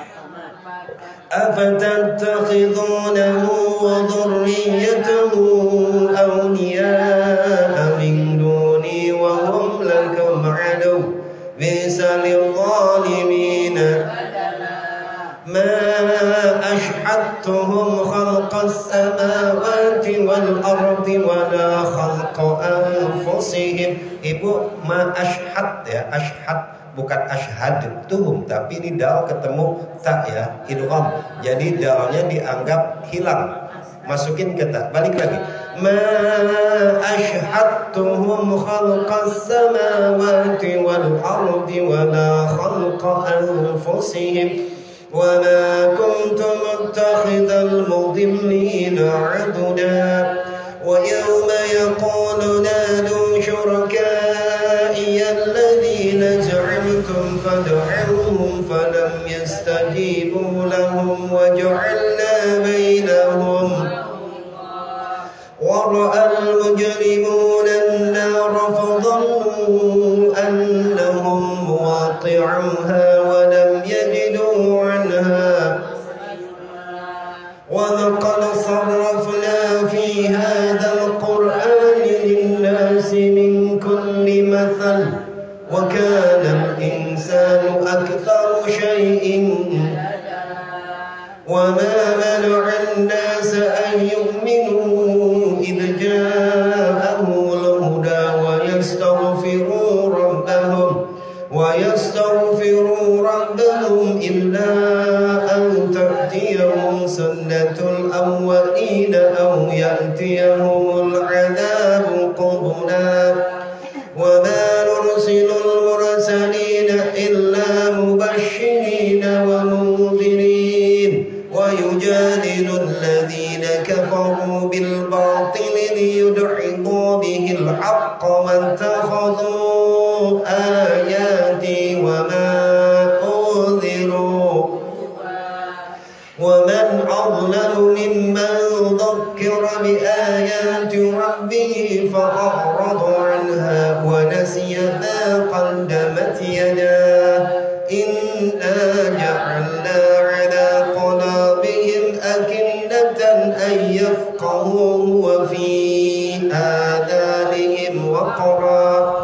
B: Afatattakhidunahu wa dhurriyyatahu awliya'a min duni wa hum lakum adu bisa lil-zalimin ma ashhadtuhum khalqas samawati wal ardi wa la khalqa anfusihim. Ibu, ma ashhad ya, ashhad bukan ashhadtuhum, tapi ini dal ketemu ta ya, idgham. Jadi dalnya dianggap hilang, masukin ke ta, balik lagi. Ma ashhadtuhum khalqas samawati wal ardi wa la khalqa anfusihim wa ma kuntum muttakhidhal mudillina aduda wa yawma yaqulu nadu shuraka'i alladhina za'amtum fad'uhum falam yastajibu lahum wa ja'alna bainahum ورأى المجرمون النار فظنوا أنهم مواقعوها ولم يجدوا عنها ولقد صرفنا في هذا القرآن للناس من كل مثل وكان الإنسان أكثر شيء وما منع الناس أن يؤمنوا الحق واتخذوا آياتي وما أنذروا ومن أظلم ممن ذكر بآيات ربه فأعرض عنها ونسي ما قدمت يداه إنا جعلنا على قلوبهم أكنة أن يفقهوه وفي آذانهم وقرا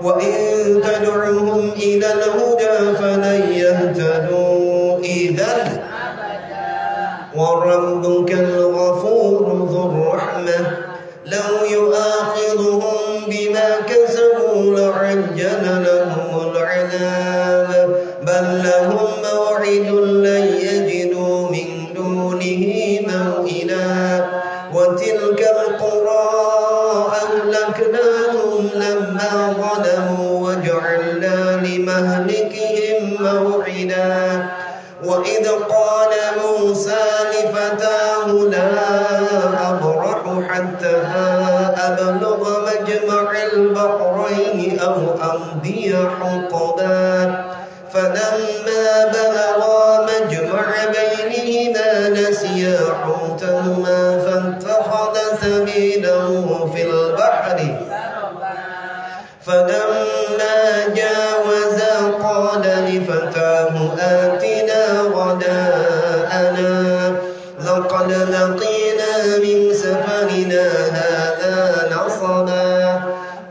B: وإن تدعوهم إلى الهدى فلن يهتدوا إذا وربك الغفور ذو الرحمة لو يؤاخذهم بما كسبوا لعجل لهم العذاب بل لهم موعد لن يجدوا من دونه موئلا وتلك القرى أهلكناهم لما ظلموا وجعلنا لمهلكهم موعدا وإذ قال موسى لفتاه لا أبرح حتى أبلغ مجمع البحرين أو أمضي حقبا فلما بلغا مجمع بينهما نسيا حوتهما فاتخذ سبيله في البحر فلما جاوزا قال لفتاه آتنا غداءنا لقد لقينا من سفرنا هذا نصبا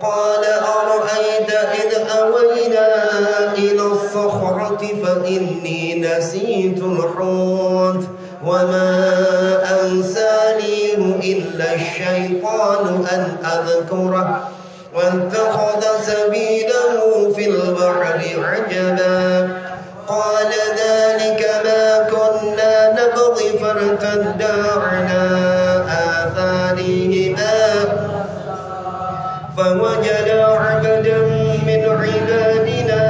B: قال أرأيت إذ أوينا إلى الصخرة فإني نسيت الحوت وما أنسانيه إلا الشيطان أن أذكره واتخذ سبيله في البحر عجبا قال ذلك ما كنا نبغي فارتدا على آثارهما فوجدا عبدا من عبادنا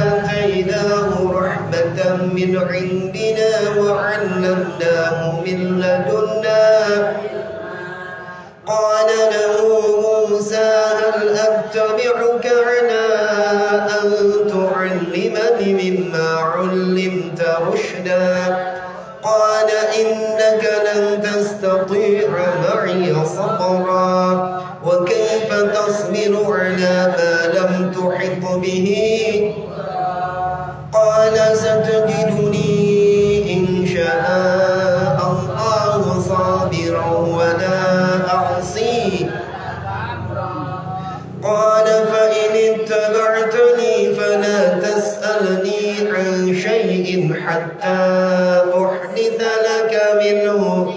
B: آتيناه رحمة من عندنا وعلمناه من لدنا قال له موسى هل أتبعك على أن تعلمني مما علمت رشدا قال إنك لن تستطيع معي صبرا وكيف تصبر على ما لم تحط به قال ستجدني إن شاء الله صابرا ولا أعصي قال فإن اتبعتني فلا تسألني عن شيء حتى أحدث لك منه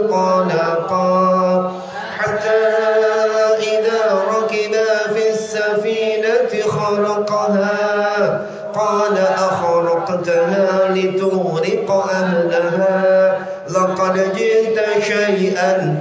B: فانطلقا حتى إذا ركبا في السفينة خرقها قال أخرقتها لتغرق أهلها لقد جئت شيئا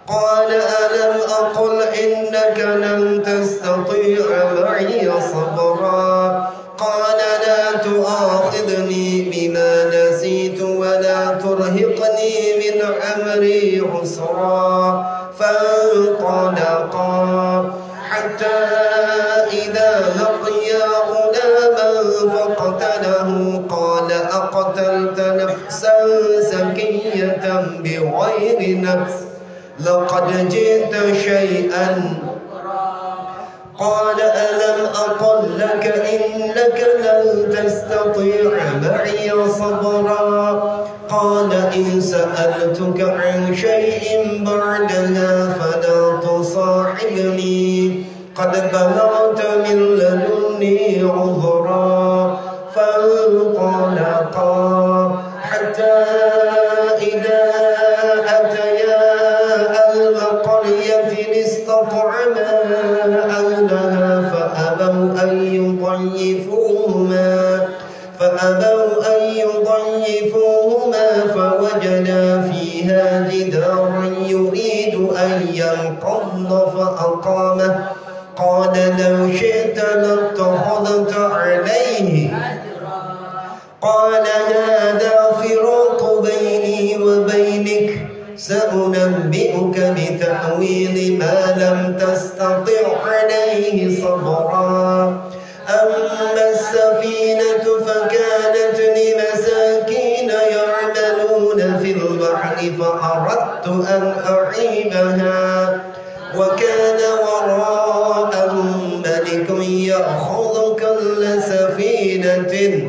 B: قال ألم أقل إنك لن تستطيع معي صبرا قال لا تؤاخذني بما نسيت ولا ترهقني من أمري عسرا فانطلقا حتى إذا لقيا غلاما فقتله قال أقتلت نفسا زكية بغير نفس لقد جئت شيئا قال ألم أقل لك إنك لن تستطيع معي صبرا قال إن سألتك عن شيء بعدها فلا تصاحبني قد بلغت من لدني عذرا فانطلقا حتى إذا أتيا القرية استطعما أهلها فأبوا أن يضيفوهما فوجدا فيها جدارا يريد أن ينقض فأقامه قال لو شئت لاتخذت عليه قال هذا فراق بيني وبينك سأنبئك بتأويل ما لم تستطع عليه صبرا أما السفينة فكانت لمساكين يعملون في البحر فأردت أن أعيبها وكان وراءهم ملك يأخذ كل سفينة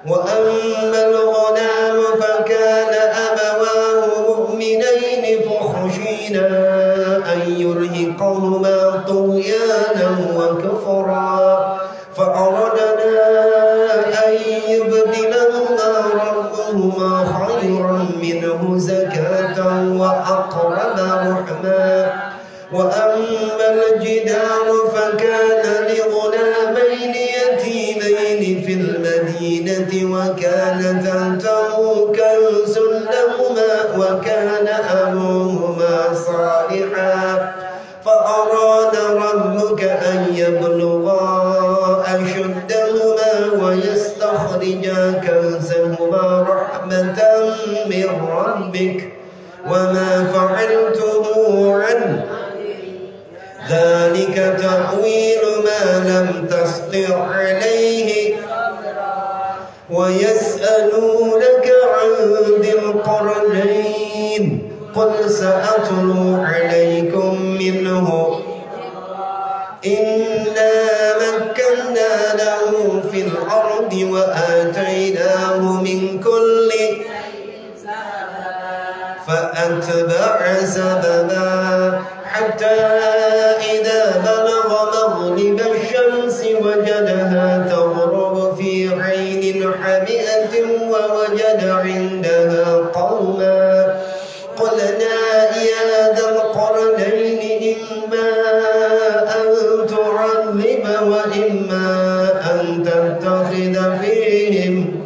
B: وأما الغلام فكان أبواه مؤمنين فخشينا أن يرهقهما طغيانا وكفرا فأردنا أن يبدلهما ربهما خيرا منه زكاة وأقرب رحما وأما الجدار فكان لغلامين يتيمين في المدينة وكان تحته كنز لهما وكان أبوهما صالحا فأراد ربك أن يبلغا أشدهما ويستخرجا كنزهما رحمة من ربك وما فعلته عنه ذلك تأويل ما لم تسطع عليه ويسألونك عن ذي القرنين قل سأتلو عليكم منه إنا مكنا له في الأرض وآتيناه من كل فأتبع سببا حتى إذا بلغ مغرب الشمس وجدها تغرب في عين حمئة ووجد عندها قوما قلنا يا ذا القرنين إما أن تعذب وإما أن تتخذ فيهم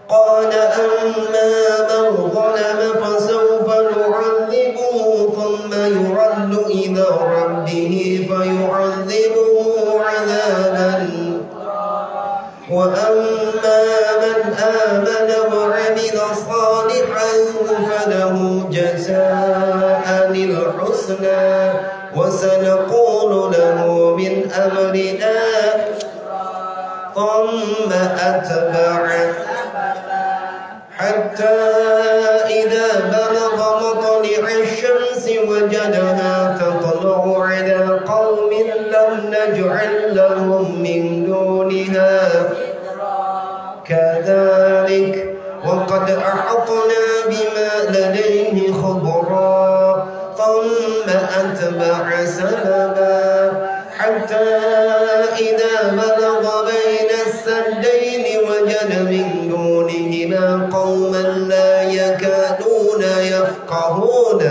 B: قال أما من ظلم فسوف نعذبه ثم يرد إلى ربه فيعذبه عذابا وأما من آمن وعمل صالحا فله جزاء الحسنى وسنقول له من أمرنا ثم أتبع حتى إذا بلغ مطلع الشمس وجدها تطلع على قوم لم نجعل لهم من دونها كذلك وقد أحطنا بما لديه خبرا ثم أتبع سببا حتى إذا بلغ بين السدين وجد من دونهما قوما لا يكادون يفقهون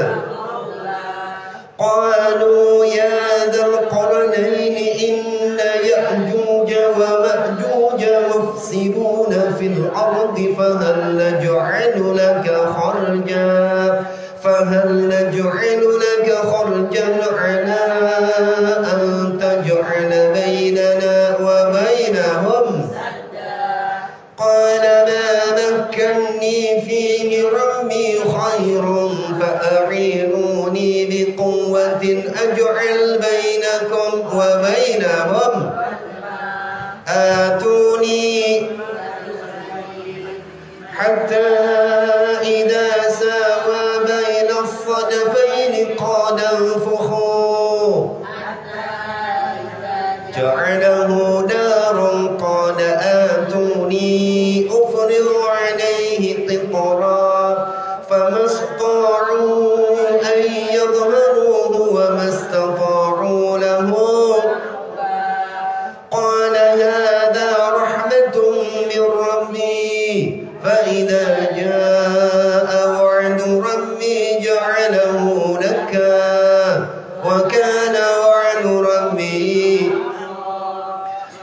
B: قالوا يا ذا القرنين إن يأجوج ومأجوج مفسدون في الأرض فهل نجعل لك خرجا على أن تجعل بيننا وبينهم قال ما مكني فيه ربي خير فأعينوني بقوة أجعل بينكم وبينهم آتوني حتى إذا ساوى بين الصدفين قال انفخوا جعله نارا قال آتوني أفرغ عليه قطرا فما استطاعوا أن يظهروه وما استطاعوا له قال هذا رحمة من ربي فإذا جاء وعد ربي جعله دكا وكان وعد ربي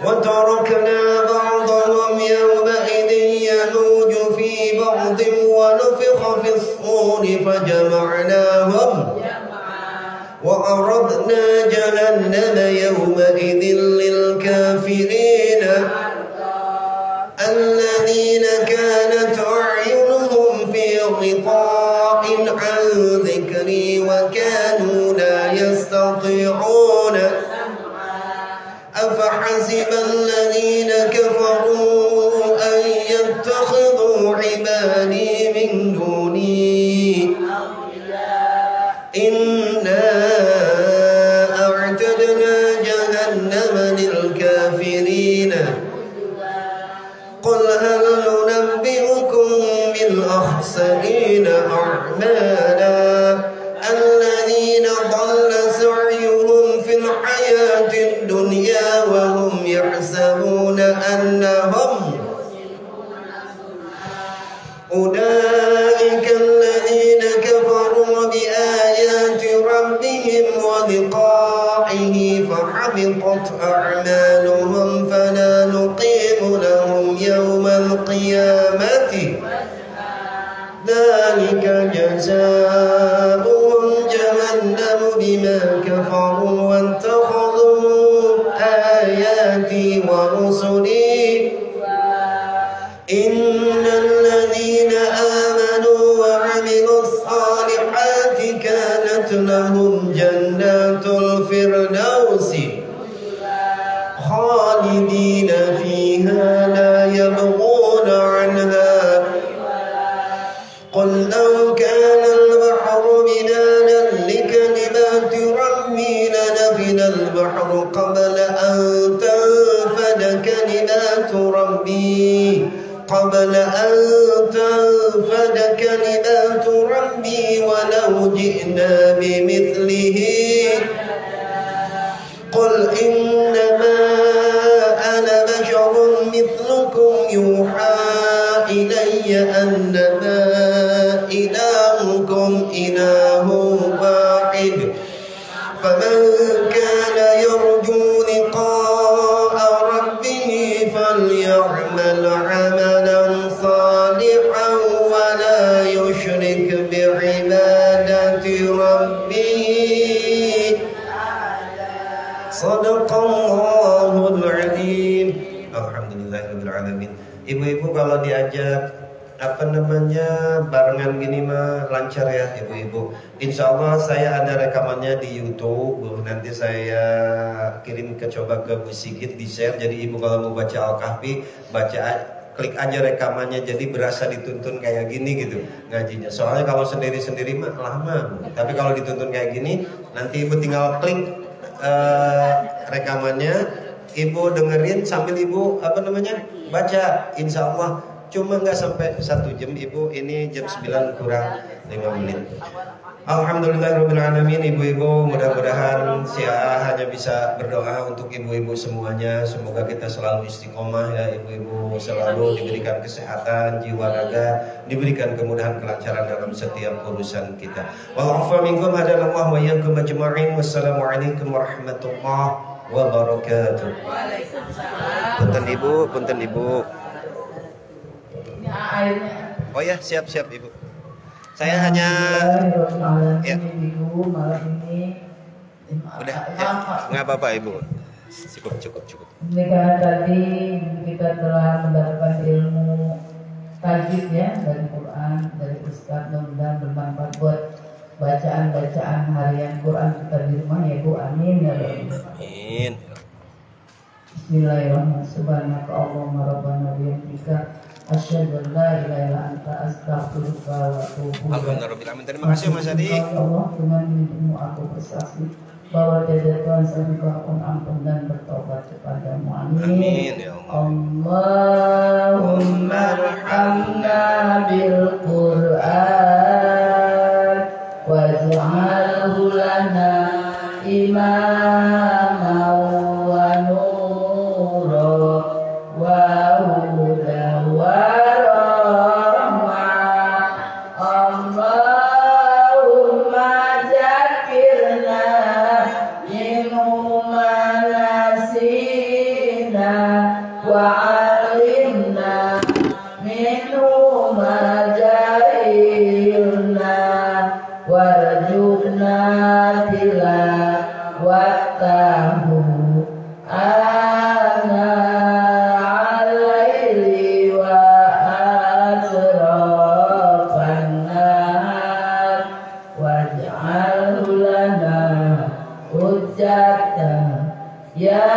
B: وتركنا بعضهم يومئذ يلوج في بعض ونفخ في الصور فجمعناهم وعرضنا جهنم يومئذ للكافرين الذين كانت أعينهم في غطاء أحسب الذين كفروا أن يتخذوا عبادي من دوني إنا أعتدنا جهنم للكافرين قل هل ننبئكم بالأخسرين أعمالا الذين ضل سعيهم في الحياة الدنيا وهم يحسبون أنهم أولئك الذين كفروا بآيات ربهم ولقائه فحبطت أعمالهم فلا نقيم لهم يوم القيامة ذلك جزاؤهم جهنم بما كفروا واتخذوا آياتي ورسلي إن الذين آمنوا وعملوا الصالحات كانت لهم جنات الفردوس خالدين فيها لا يبغون عنها قل لو كان البحر مدادا لكلمات ربي لنفد البحر قبل أن تنفد كلمات ربي ولو جئنا بمثله قل إنما أنا بشر مثلكم يوحى إلي أنما إلهكم إله واحد فمن كان يرجو لقاء ربه فليعمل عملا صالحا ولا يشرك بعبادة ربه صدق الله العظيم. Alhamdulillahirabbil alamin. Ibu-ibu kalau diajak barengan gini mah lancar ya ibu-ibu. Insya Allah saya ada rekamannya di YouTube. Nanti saya kirim coba ke Bu Sigit di share. Jadi ibu kalau mau baca Al-Kahfi klik aja rekamannya. Jadi berasa dituntun kayak gini gitu ngajinya. Soalnya kalau sendiri-sendiri mah lama. Tapi kalau dituntun kayak gini, nanti ibu tinggal klik rekamannya. Ibu dengerin sambil ibu baca. Insya Allah cuma nggak sampai 1 jam ibu, ini jam 9 kurang 5 menit. Alhamdulillahirabbil alamin. Ibu-ibu, mudah-mudahan saya hanya bisa berdoa untuk ibu-ibu semuanya. Semoga kita selalu istiqomah ya ibu-ibu, selalu diberikan kesehatan jiwa raga, diberikan kemudahan kelancaran dalam setiap urusan kita. Wa'afu minkum hadanallahu wa iyyakum ajma'in. Wassalamualaikum warahmatullahi wabarakatuh. Punten ibu. Oh ya, siap ibu. Saya hanya ya.
A: Ibu malam ini
B: udah ya, nggak apa-apa ibu. Cukup.
A: Ini karena tadi kita telah mendapatkan ilmu tajwid ya dari Quran, dari Ustaz, mudah-mudahan bermanfaat buat bacaan harian Quran kita di rumah ya Bu. Amin ya Allah.
B: Amin.
A: Bismillahirrahmanirrahim. Subhanaka Allahumma rabbana bihamdika asyhadu an la ilaha illa anta astaghfiruka wa atubu ilaik.
B: Terima kasih Mas Adi.
A: Ya Allah, dengan lindungmu aku bersaksi bahwa tiada Tuhan selain Engkau, pun ampun dan bertobat kepadamu. Amin.
B: Ya Allah.
A: Allahumma arhamna bil Qur'an waj'alhu lana imaman wa nura wa hudan wa rahmah. Allahumma zakirna minhu ma nasina wa alimna minhu ma jahilna warjuna tilawatahu ana alaili wa asrafan nahar waj'alhu lana hujjatan ya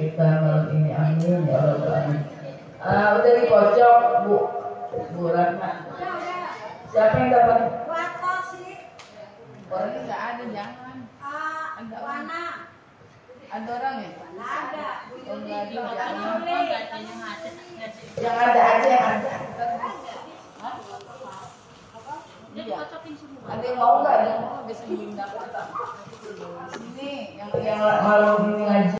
A: kita malam ini, amin ya rabbal alamin. Udah dikocok Bu Ratna. Siapa yang dapat?
C: Orangnya nggak ada, jangan. Ada orang. Ada orang ya?
D: Ada.
C: Oh, nggak ada, jangan.
A: Yang ada aja yang ada.
C: Hah?
D: Dia
C: Iya.
D: kocokin semua.
C: Ada yang mau nggak? Ada yang mau bisa diundang. Sini, yang
A: Yang malam ini ngaji